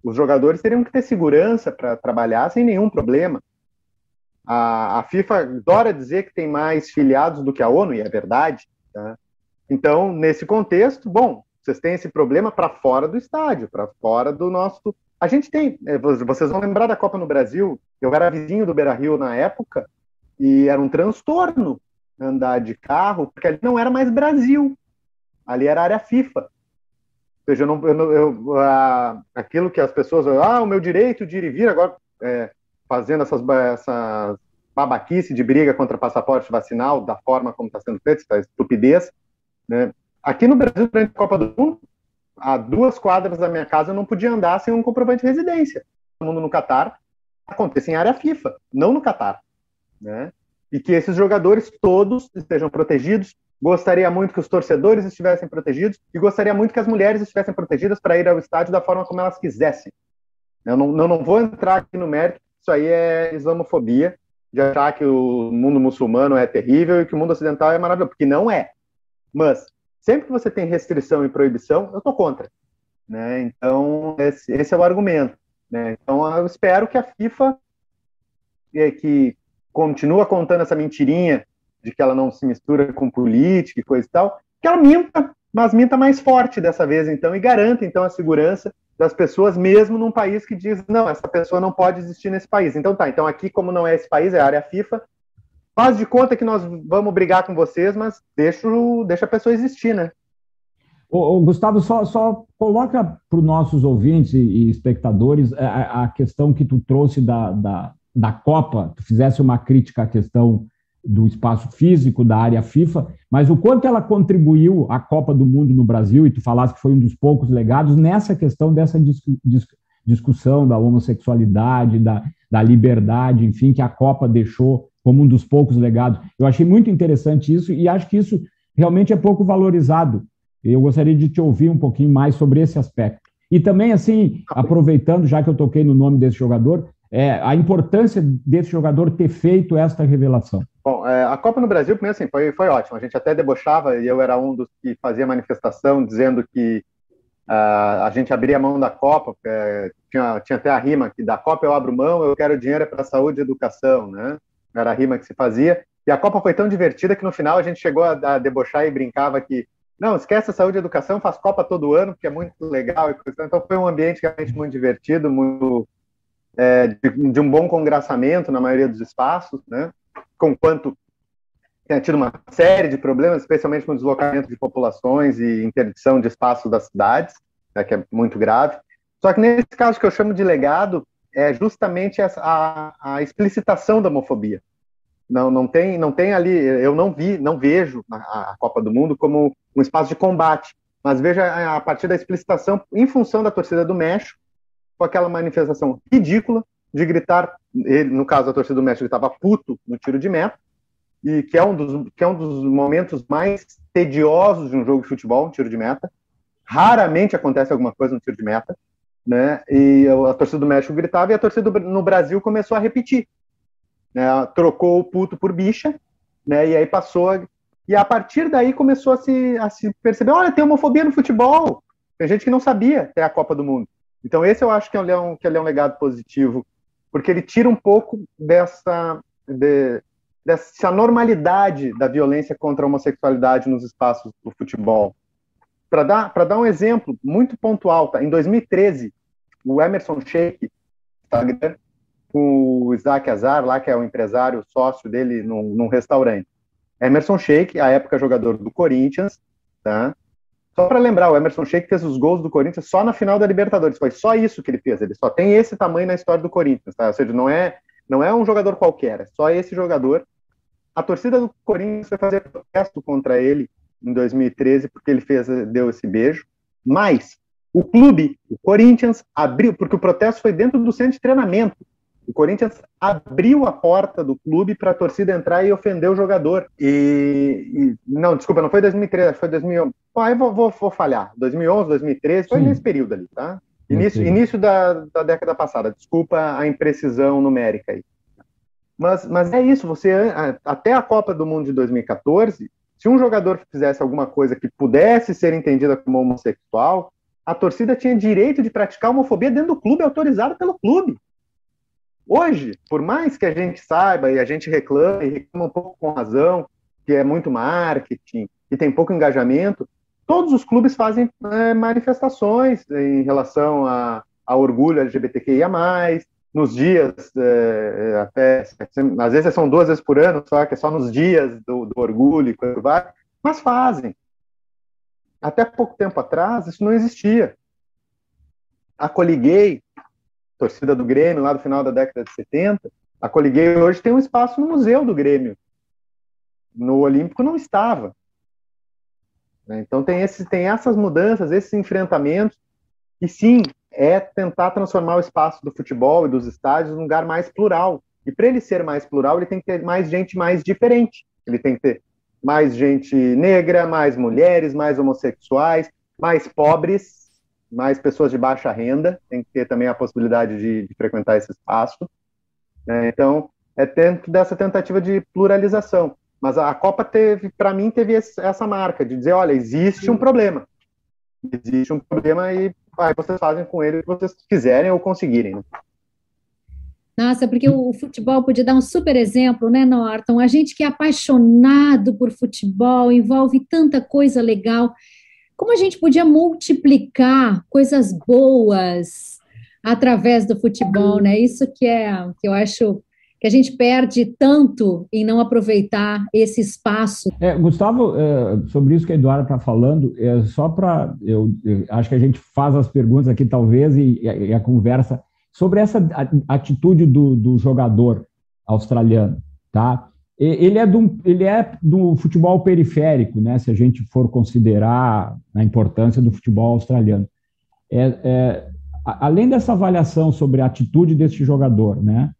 Speaker 2: Os jogadores teriam que ter segurança para trabalhar sem nenhum problema. A FIFA adora dizer que tem mais filiados do que a ONU, e é verdade. Tá? Então, nesse contexto, bom, vocês têm esse problema para fora do estádio, para fora do nosso... A gente tem... Vocês vão lembrar da Copa no Brasil. Eu era vizinho do Beira-Rio na época, e era um transtorno andar de carro, porque ali não era mais Brasil. Ali era área FIFA. Ou seja, aquilo que as pessoas... o meu direito de ir e vir, agora fazendo essas babaquice de briga contra passaporte vacinal, da forma como está sendo feito, essa estupidez, né? Aqui no Brasil, durante a Copa do Mundo, a 2 quadras da minha casa eu não podia andar sem um comprovante de residência. O mundo no Catar acontece em área FIFA, não no Catar, né? E que esses jogadores todos estejam protegidos. Gostaria muito que os torcedores estivessem protegidos e gostaria muito que as mulheres estivessem protegidas para ir ao estádio da forma como elas quisessem. Eu não vou entrar aqui no mérito, isso aí é islamofobia, de achar que o mundo muçulmano é terrível e que o mundo ocidental é maravilhoso, porque não é. Mas sempre que você tem restrição e proibição, eu estou contra. Né? Então, esse é o argumento. Né? Então, eu espero que a FIFA, que continua contando essa mentirinha de que ela não se mistura com política e coisa e tal, que ela minta, mas minta mais forte dessa vez, então, e garanta, então, a segurança das pessoas, mesmo num país que diz, não, essa pessoa não pode existir nesse país. Então, então aqui, como não é esse país, é a área FIFA, faz de conta que nós vamos brigar com vocês, mas deixa a pessoa existir, né?
Speaker 3: Gustavo, só coloca para os nossos ouvintes e espectadores a questão que tu trouxe da Copa, tu fizesse uma crítica à questão do espaço físico da área FIFA, mas o quanto ela contribuiu à Copa do Mundo no Brasil, e tu falaste que foi um dos poucos legados nessa questão dessa discussão da homossexualidade, da liberdade, enfim, que a Copa deixou como um dos poucos legados. Eu achei muito interessante isso e acho que isso realmente é pouco valorizado. Eu gostaria de te ouvir um pouquinho mais sobre esse aspecto. E também, assim, aproveitando, já que eu toquei no nome desse jogador, a importância desse jogador ter feito esta revelação.
Speaker 2: Bom, a Copa no Brasil, primeiro, assim, foi ótimo. A gente até debochava, e eu era um dos que fazia manifestação dizendo que a gente abria a mão da Copa, tinha até a rima que da Copa eu abro mão, eu quero dinheiro para saúde e educação, né? Era a rima que se fazia. E a Copa foi tão divertida que no final a gente chegou a debochar e brincava que não, esquece a saúde e educação, faz Copa todo ano, porque é muito legal. Então foi um ambiente realmente muito divertido, muito de um bom congraçamento na maioria dos espaços, né? Conquanto tinha tido uma série de problemas, especialmente com o deslocamento de populações e interdição de espaços das cidades, né, que é muito grave. Só que nesse caso que eu chamo de legado, é justamente a explicitação da homofobia. Não tem ali, eu não vejo a Copa do Mundo como um espaço de combate, mas vejo a partir da explicitação em função da torcida do México, com aquela manifestação ridícula, de gritar, ele, no caso a torcida do México estava puto no tiro de meta, e que é um dos momentos mais tediosos de um jogo de futebol, um tiro de meta. Raramente acontece alguma coisa no tiro de meta, né? E a torcida do México gritava e a torcida no Brasil começou a repetir, né? Trocou o puto por bicha, né? E aí e a partir daí começou a se perceber, olha, tem homofobia no futebol. Tem gente que não sabia até a Copa do Mundo. Então esse eu acho que ele é um legado positivo, porque ele tira um pouco dessa normalidade da violência contra a homossexualidade nos espaços do futebol. Para dar um exemplo muito pontual, tá? Em 2013, o Emerson Sheik, Instagram, com o Isaac Azar, lá, que é o empresário sócio dele num restaurante. Emerson Sheik, à época jogador do Corinthians, tá? Só para lembrar, o Emerson Sheik fez os gols do Corinthians só na final da Libertadores, foi só isso que ele fez, ele só tem esse tamanho na história do Corinthians, tá? Ou seja, não é um jogador qualquer, é só esse jogador. A torcida do Corinthians foi fazer protesto contra ele em 2013, porque ele deu esse beijo, mas o clube, o Corinthians, abriu, porque o protesto foi dentro do centro de treinamento, o Corinthians abriu a porta do clube para a torcida entrar e ofender o jogador. Não, desculpa, não foi 2013, foi 2011. Aí vou falhar. 2011, 2013, foi nesse período ali, tá? Início da década passada. Desculpa a imprecisão numérica aí. Mas é isso, até a Copa do Mundo de 2014, se um jogador fizesse alguma coisa que pudesse ser entendida como homossexual, a torcida tinha direito de praticar homofobia dentro do clube, autorizado pelo clube. Hoje, por mais que a gente saiba e a gente reclama um pouco com razão, que é muito marketing e tem pouco engajamento, todos os clubes fazem manifestações em relação a orgulho LGBTQIA+, nos dias, às vezes são 2 vezes por ano, só que é só nos dias do orgulho e coisa vai, mas fazem. Até pouco tempo atrás, isso não existia. A Coliguei, torcida do Grêmio, lá do final da década de 70, a Coliguei hoje tem um espaço no Museu do Grêmio. No Olímpico não estava. Então tem essas mudanças, esses enfrentamentos, e sim, é tentar transformar o espaço do futebol e dos estádios num lugar mais plural. E para ele ser mais plural, ele tem que ter mais gente mais diferente. Ele tem que ter mais gente negra, mais mulheres, mais homossexuais, mais pobres, mais pessoas de baixa renda. Tem que ter também a possibilidade de frequentar esse espaço. Então, é dentro dessa tentativa de pluralização. Mas a Copa para mim, teve essa marca de dizer, olha, existe um problema. Existe um problema e aí vocês fazem com ele o que vocês quiserem ou conseguirem, né?
Speaker 1: Nossa, porque o futebol podia dar um super exemplo, né, Norton? A gente que é apaixonado por futebol, envolve tanta coisa legal. Como a gente podia multiplicar coisas boas através do futebol, né? Isso que eu acho que a gente perde tanto em não aproveitar esse espaço.
Speaker 3: Gustavo, sobre isso que a Eduarda está falando, só para... Eu acho que a gente faz as perguntas aqui, talvez, e a conversa sobre essa atitude do jogador australiano, tá? Ele é do futebol periférico, né? Se a gente for considerar a importância do futebol australiano. Além dessa avaliação sobre a atitude desse jogador, né?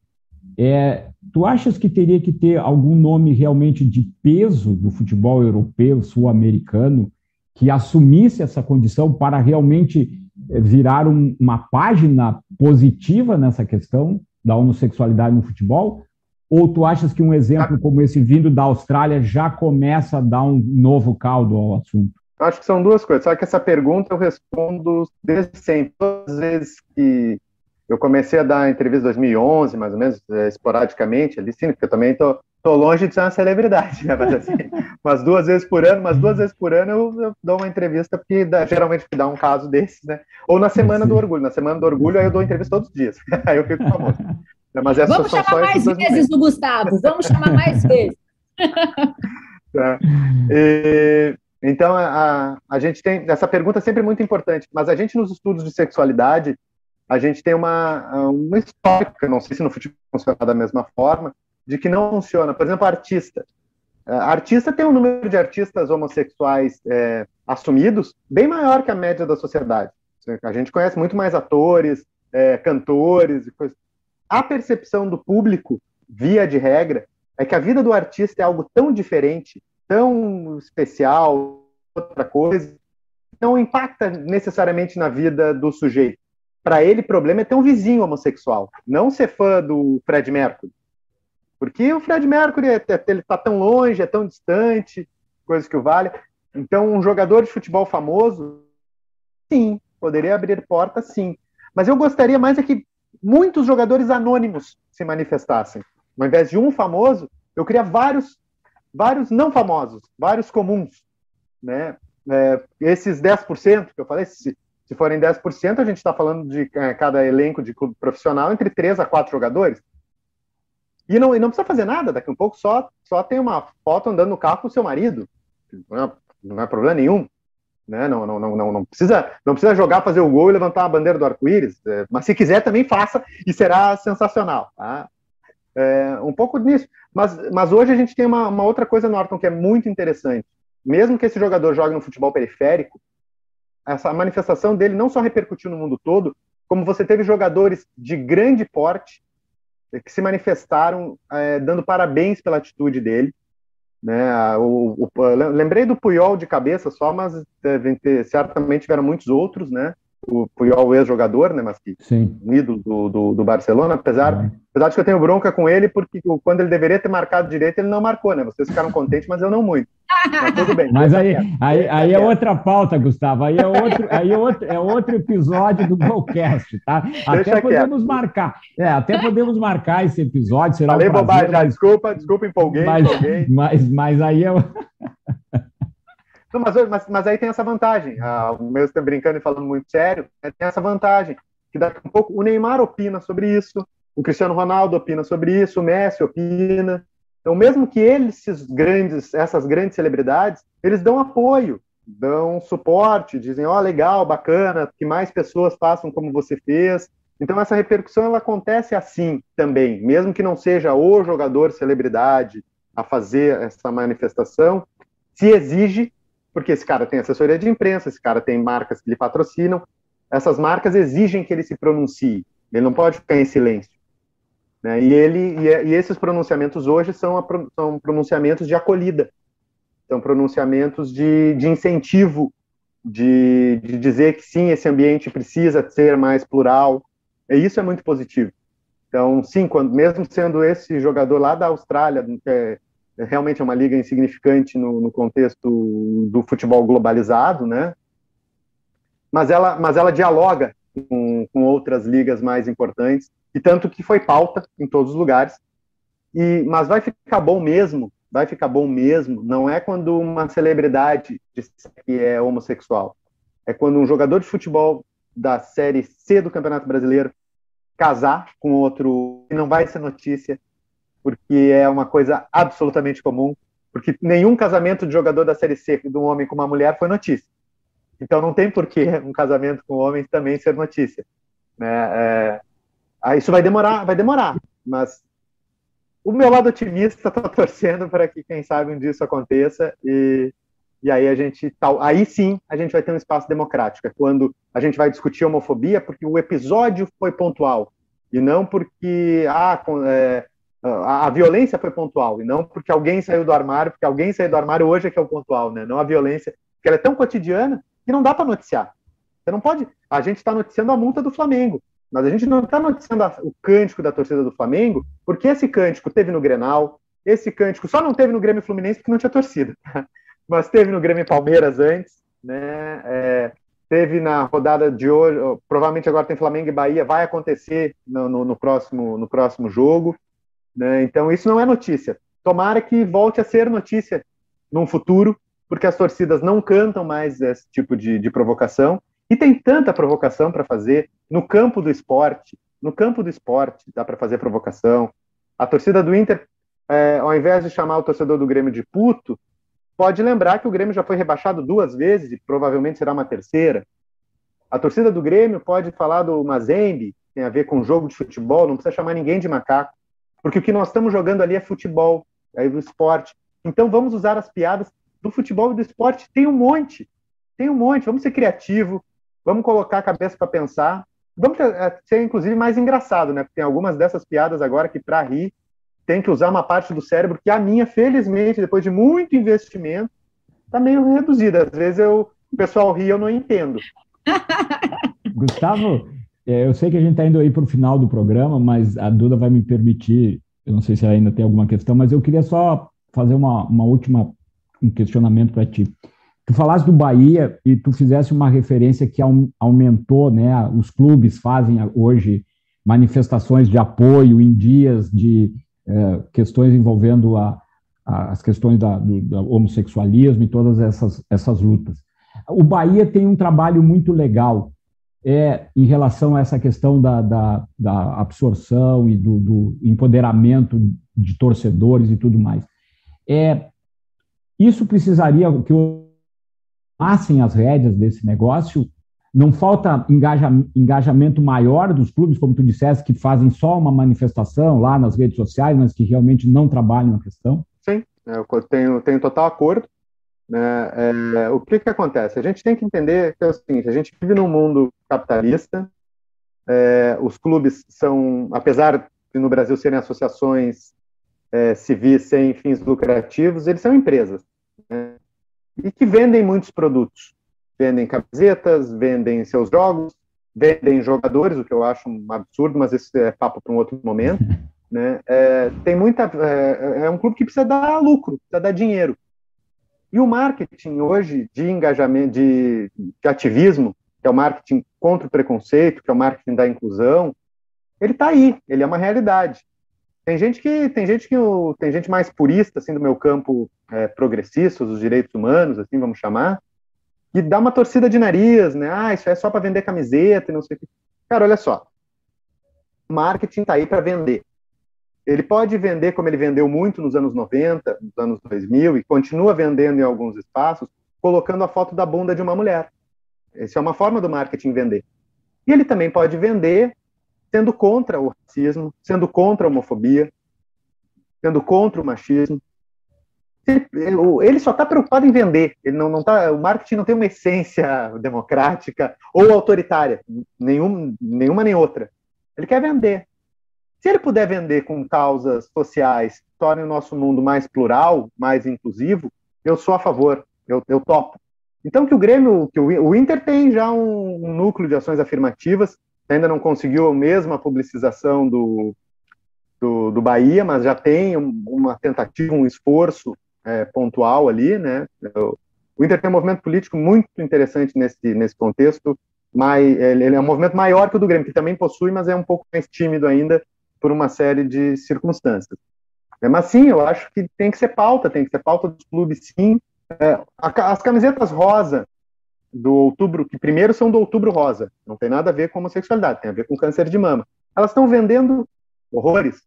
Speaker 3: Tu achas que teria que ter algum nome realmente de peso do futebol europeu, sul-americano, que assumisse essa condição para realmente virar uma página positiva nessa questão da homossexualidade no futebol? Ou tu achas que um exemplo como esse vindo da Austrália já começa a dar um novo caldo ao assunto?
Speaker 2: Eu acho que são duas coisas. Só que essa pergunta eu respondo desde sempre. Todas as vezes que eu comecei a dar entrevista em 2011, mais ou menos, esporadicamente, ali sim, porque eu também tô longe de ser uma celebridade, né? Mas assim, umas duas vezes por ano eu dou uma entrevista, porque geralmente dá um caso desses, né? Ou na Semana do Orgulho. Na Semana do Orgulho aí eu dou entrevista todos os dias. Aí eu fico famoso. Mas
Speaker 1: vamos chamar mais vezes do Gustavo, vamos chamar mais vezes.
Speaker 2: Tá. Então, a gente tem... Essa pergunta é sempre muito importante, mas a gente, nos estudos de sexualidade, a gente tem uma história, eu não sei se no futebol funciona da mesma forma, de que não funciona. Por exemplo, artista. Artista tem um número de artistas homossexuais assumidos bem maior que a média da sociedade. A gente conhece muito mais atores, cantores e coisas. a percepção do público, via de regra, é que a vida do artista é algo tão diferente, tão especial, outra coisa, não impacta necessariamente na vida do sujeito. Para ele, o problema é ter um vizinho homossexual, não ser fã do Fred Mercury. Porque o Fred Mercury ele está tão longe, é tão distante, coisas que o valem. Então, um jogador de futebol famoso, sim, poderia abrir portas, sim. Mas eu gostaria mais é que muitos jogadores anônimos se manifestassem. Ao invés de um famoso, eu queria vários não famosos, vários comuns, né? Esses 10% que eu falei, se forem 10%, a gente está falando de cada elenco de clube profissional entre 3 a 4 jogadores. E não precisa fazer nada, daqui a um pouco só tem uma foto andando no carro com o seu marido. Não é problema nenhum. Né? Não precisa jogar, fazer o gol e levantar a bandeira do arco-íris. Mas se quiser, também faça e será sensacional. Tá? Um pouco nisso. Mas hoje a gente tem uma outra coisa, Norton, que é muito interessante. Mesmo que esse jogador jogue no futebol periférico, essa manifestação dele não só repercutiu no mundo todo, como você teve jogadores de grande porte que se manifestaram dando parabéns pela atitude dele. Né? Lembrei do Puyol de cabeça só, mas certamente tiveram muitos outros, né? O Puyol, ex-jogador, né? Mas que um ídolo do Barcelona, apesar de que eu tenho bronca com ele, porque quando ele deveria ter marcado direito, ele não marcou, né? Vocês ficaram contentes, mas eu não muito. Mas tudo bem.
Speaker 3: Mas aí é outra pauta, Gustavo. Aí é outro episódio do Golcast, tá? Até podemos marcar. Até podemos marcar esse episódio. Será
Speaker 2: Falei bobagem, já. Desculpa, empolguei.
Speaker 3: Mas aí é...
Speaker 2: Não, mas aí tem essa vantagem. O meu está brincando e falando muito sério, tem essa vantagem, que daqui a pouco o Neymar opina sobre isso, o Cristiano Ronaldo opina sobre isso, o Messi opina. Então, mesmo que essas grandes celebridades, eles dão apoio, dão suporte, dizem, legal, bacana, que mais pessoas façam como você fez. Então, essa repercussão, ela acontece assim também, mesmo que não seja o jogador celebridade a fazer essa manifestação, se exige, porque esse cara tem assessoria de imprensa, esse cara tem marcas que lhe patrocinam, essas marcas exigem que ele se pronuncie, ele não pode ficar em silêncio. Né? E esses pronunciamentos hoje são pronunciamentos de acolhida, são pronunciamentos de incentivo, de dizer que sim, esse ambiente precisa ser mais plural, e isso é muito positivo. Então, sim, mesmo sendo esse jogador lá da Austrália, realmente é uma liga insignificante no contexto do futebol globalizado, né? Mas ela dialoga com outras ligas mais importantes, e tanto que foi pauta em todos os lugares. Mas vai ficar bom mesmo, não é quando uma celebridade diz que é homossexual, é quando um jogador de futebol da Série C do Campeonato Brasileiro casar com outro, e não vai ser notícia, porque é uma coisa absolutamente comum, porque nenhum casamento de jogador da Série C de um homem com uma mulher foi notícia. Então não tem por que um casamento com homens também ser notícia. Né? Isso vai demorar, mas o meu lado otimista está torcendo para que, quem sabe, um dia isso aconteça, e aí aí sim a gente vai ter um espaço democrático, é quando a gente vai discutir homofobia, porque o episódio foi pontual, e não porque a violência foi pontual, e não porque alguém saiu do armário, porque alguém saiu do armário hoje é que é o pontual, né? Não a violência, porque ela é tão cotidiana que não dá para noticiar. Você não pode... A gente está noticiando a multa do Flamengo, mas a gente não está noticiando o cântico da torcida do Flamengo, porque esse cântico teve no Grenal, esse cântico só não teve no Grêmio Fluminense porque não tinha torcida, mas teve no Grêmio Palmeiras antes, né? Teve na rodada de hoje, provavelmente agora tem Flamengo e Bahia, vai acontecer no próximo jogo. Né? Então isso não é notícia. Tomara que volte a ser notícia num futuro, porque as torcidas não cantam mais esse tipo de provocação, e tem tanta provocação para fazer no campo do esporte dá para fazer provocação. A torcida do Inter, ao invés de chamar o torcedor do Grêmio de puto, pode lembrar que o Grêmio já foi rebaixado 2 vezes e provavelmente será uma terceira. A torcida do Grêmio pode falar do Mazembe, tem a ver com jogo de futebol, não precisa chamar ninguém de macaco, porque o que nós estamos jogando ali é futebol, é o esporte. Então vamos usar as piadas do futebol e do esporte. Tem um monte. Vamos ser criativos, vamos colocar a cabeça para pensar, vamos ser, inclusive, mais engraçado, né? Porque tem algumas dessas piadas agora que, para rir, tem que usar uma parte do cérebro que a minha, felizmente, depois de muito investimento, está meio reduzida. Às vezes o pessoal ri e eu não entendo.
Speaker 3: Gustavo, eu sei que a gente está indo aí para o final do programa, mas a Duda vai me permitir, eu não sei se ela ainda tem alguma questão, mas eu queria só fazer um questionamento para ti. Tu falaste do Bahia e tu fizesse uma referência que aumentou, né? Os clubes fazem hoje manifestações de apoio em dias de questões envolvendo as questões do homossexualismo e todas essas lutas. O Bahia tem um trabalho muito legal em relação a essa questão da absorção e do empoderamento de torcedores e tudo mais. Isso precisaria que tomassem as rédeas desse negócio. Não falta engajamento maior dos clubes, como tu disseste, que fazem só uma manifestação lá nas redes sociais, mas que realmente não trabalham a questão?
Speaker 2: Sim, eu tenho total acordo. Né? O que acontece? A gente tem que entender que é o seguinte: a gente vive num mundo capitalista, os clubes são, apesar de no Brasil serem associações civis sem fins lucrativos, eles são empresas, né? E que vendem muitos produtos. Vendem camisetas, vendem seus jogos, vendem jogadores, o que eu acho um absurdo, mas esse é papo para um outro momento. Né? É um clube que precisa dar lucro, precisa dar dinheiro. E o marketing hoje de engajamento, de ativismo, que é o marketing contra o preconceito, que é o marketing da inclusão, ele está aí, ele é uma realidade. Tem gente mais purista, assim, do meu campo progressista, dos direitos humanos, assim, vamos chamar, que dá uma torcida de nariz, né? Isso é só para vender camiseta e não sei o que. Cara, olha só. O marketing está aí para vender. Ele pode vender como ele vendeu muito nos anos 90, nos anos 2000, e continua vendendo em alguns espaços, colocando a foto da bunda de uma mulher. Essa é uma forma do marketing vender. E ele também pode vender sendo contra o racismo, sendo contra a homofobia, sendo contra o machismo. Ele só está preocupado em vender. Ele não tá, o marketing não tem uma essência democrática ou autoritária, nenhuma nem outra. Ele quer vender. Se ele puder vender com causas sociais que tornem o nosso mundo mais plural, mais inclusivo, eu sou a favor, eu topo. Então que o Inter tem já um núcleo de ações afirmativas, ainda não conseguiu a mesma publicização do Bahia, mas já tem uma tentativa, um esforço pontual ali, né? O Inter tem um movimento político muito interessante nesse contexto, mas ele é um movimento maior que o do Grêmio, que também possui, mas é um pouco mais tímido ainda por uma série de circunstâncias. Mas sim, eu acho que tem que ser pauta dos clubes, sim. As camisetas rosa do outubro, que primeiro são do outubro rosa, não tem nada a ver com homossexualidade, tem a ver com câncer de mama. Elas estão vendendo horrores.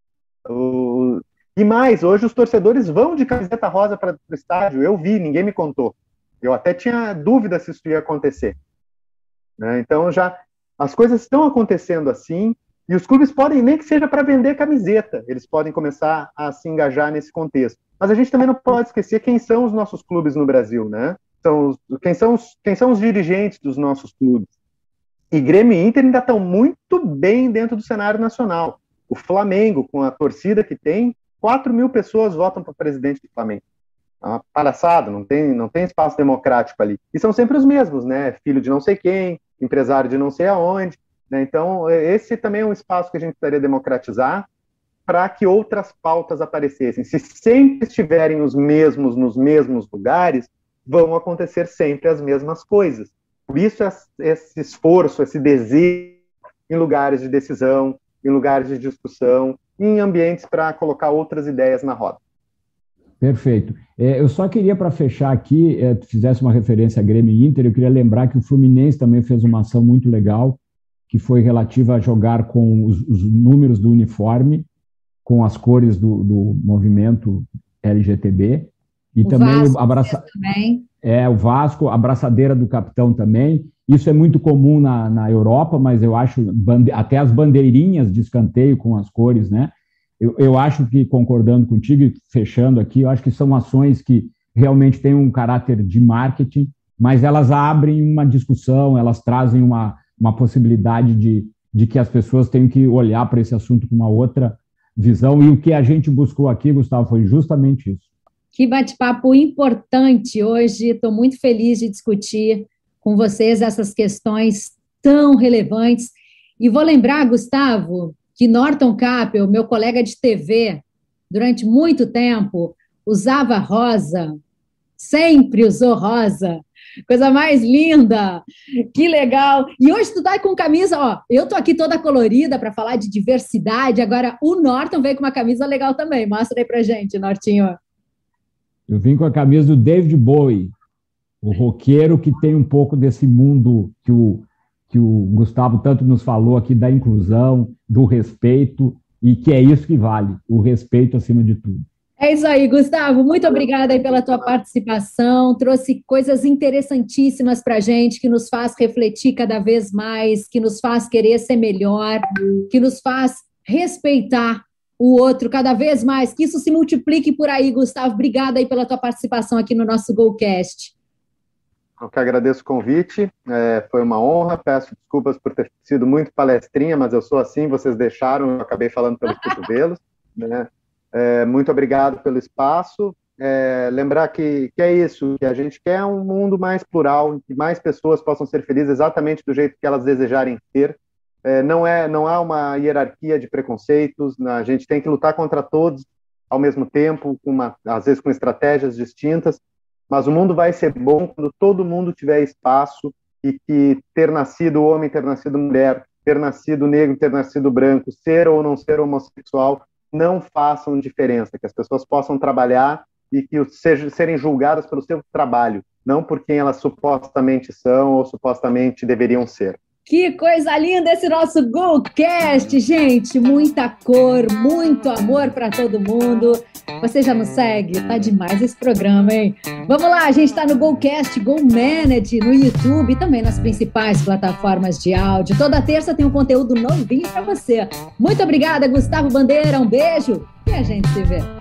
Speaker 2: E mais, hoje os torcedores vão de camiseta rosa para o estádio. Eu vi, ninguém me contou. Eu até tinha dúvida se isso ia acontecer. Né? Então, as coisas estão acontecendo assim, e os clubes podem, nem que seja para vender camiseta, eles podem começar a se engajar nesse contexto. Mas a gente também não pode esquecer quem são os nossos clubes no Brasil, né? Quem são os dirigentes dos nossos clubes. E Grêmio e Inter ainda estão muito bem dentro do cenário nacional. O Flamengo, com a torcida que tem, 4.000 pessoas votam para presidente do Flamengo. É uma palhaçada, não tem espaço democrático ali. E são sempre os mesmos, né? Filho de não sei quem, empresário de não sei aonde. Né? Então, esse também é um espaço que a gente precisaria democratizar para que outras pautas aparecessem. Se sempre estiverem os mesmos nos mesmos lugares, vão acontecer sempre as mesmas coisas. Por isso, esse esforço, esse desejo em lugares de decisão, em lugares de discussão, em ambientes para colocar outras ideias na roda.
Speaker 3: Perfeito. Eu só queria, para fechar aqui, tu fizesse uma referência a Grêmio e Inter, eu queria lembrar que o Fluminense também fez uma ação muito legal, que foi relativa a jogar com os números do uniforme, com as cores do movimento LGTB, e o também o Vasco, a abraçadeira do capitão também. Isso é muito comum na Europa, mas eu acho até as bandeirinhas de escanteio com as cores, né? Eu acho que, concordando contigo e fechando aqui, eu acho que são ações que realmente têm um caráter de marketing, mas elas abrem uma discussão, elas trazem uma possibilidade de que as pessoas têm que olhar para esse assunto com uma outra visão, e o que a gente buscou aqui, Gustavo, foi justamente isso.
Speaker 1: Que bate-papo importante hoje, estou muito feliz de discutir com vocês essas questões tão relevantes. E vou lembrar, Gustavo, que Norton Capel, meu colega de TV, durante muito tempo, usava rosa, sempre usou rosa, coisa mais linda, que legal. E hoje tu tá com camisa, ó, eu tô aqui toda colorida para falar de diversidade, agora o Norton veio com uma camisa legal também, mostra aí pra gente, Nortinho.
Speaker 3: Eu vim com a camisa do David Bowie, o roqueiro que tem um pouco desse mundo que o Gustavo tanto nos falou aqui, da inclusão, do respeito, e que é isso que vale, o respeito acima de tudo.
Speaker 1: É isso aí, Gustavo, muito obrigada aí pela tua participação, trouxe coisas interessantíssimas para a gente, que nos faz refletir cada vez mais, que nos faz querer ser melhor, que nos faz respeitar o outro cada vez mais, que isso se multiplique por aí, Gustavo. Obrigada aí pela tua participação aqui no nosso GoCast.
Speaker 2: Eu que agradeço o convite, foi uma honra, peço desculpas por ter sido muito palestrinha, mas eu sou assim, vocês deixaram, eu acabei falando pelos cotovelos, né? Muito obrigado pelo espaço, lembrar que é isso, que a gente quer um mundo mais plural, em que mais pessoas possam ser felizes exatamente do jeito que elas desejarem ser. Não há uma hierarquia de preconceitos, a gente tem que lutar contra todos ao mesmo tempo, às vezes com estratégias distintas, mas o mundo vai ser bom quando todo mundo tiver espaço, e que ter nascido homem, ter nascido mulher, ter nascido negro, ter nascido branco, ser ou não ser homossexual, não façam diferença, que as pessoas possam trabalhar e que serem julgadas pelo seu trabalho, não por quem elas supostamente são ou supostamente deveriam ser.
Speaker 1: Que coisa linda esse nosso GoCast, gente! Muita cor, muito amor para todo mundo. Você já nos segue? Tá demais esse programa, hein? Vamos lá, a gente tá no GoCast, Go Manage, no YouTube e também nas principais plataformas de áudio. Toda terça tem um conteúdo novinho para você. Muito obrigada, Gustavo Bandeira, um beijo e a gente se vê.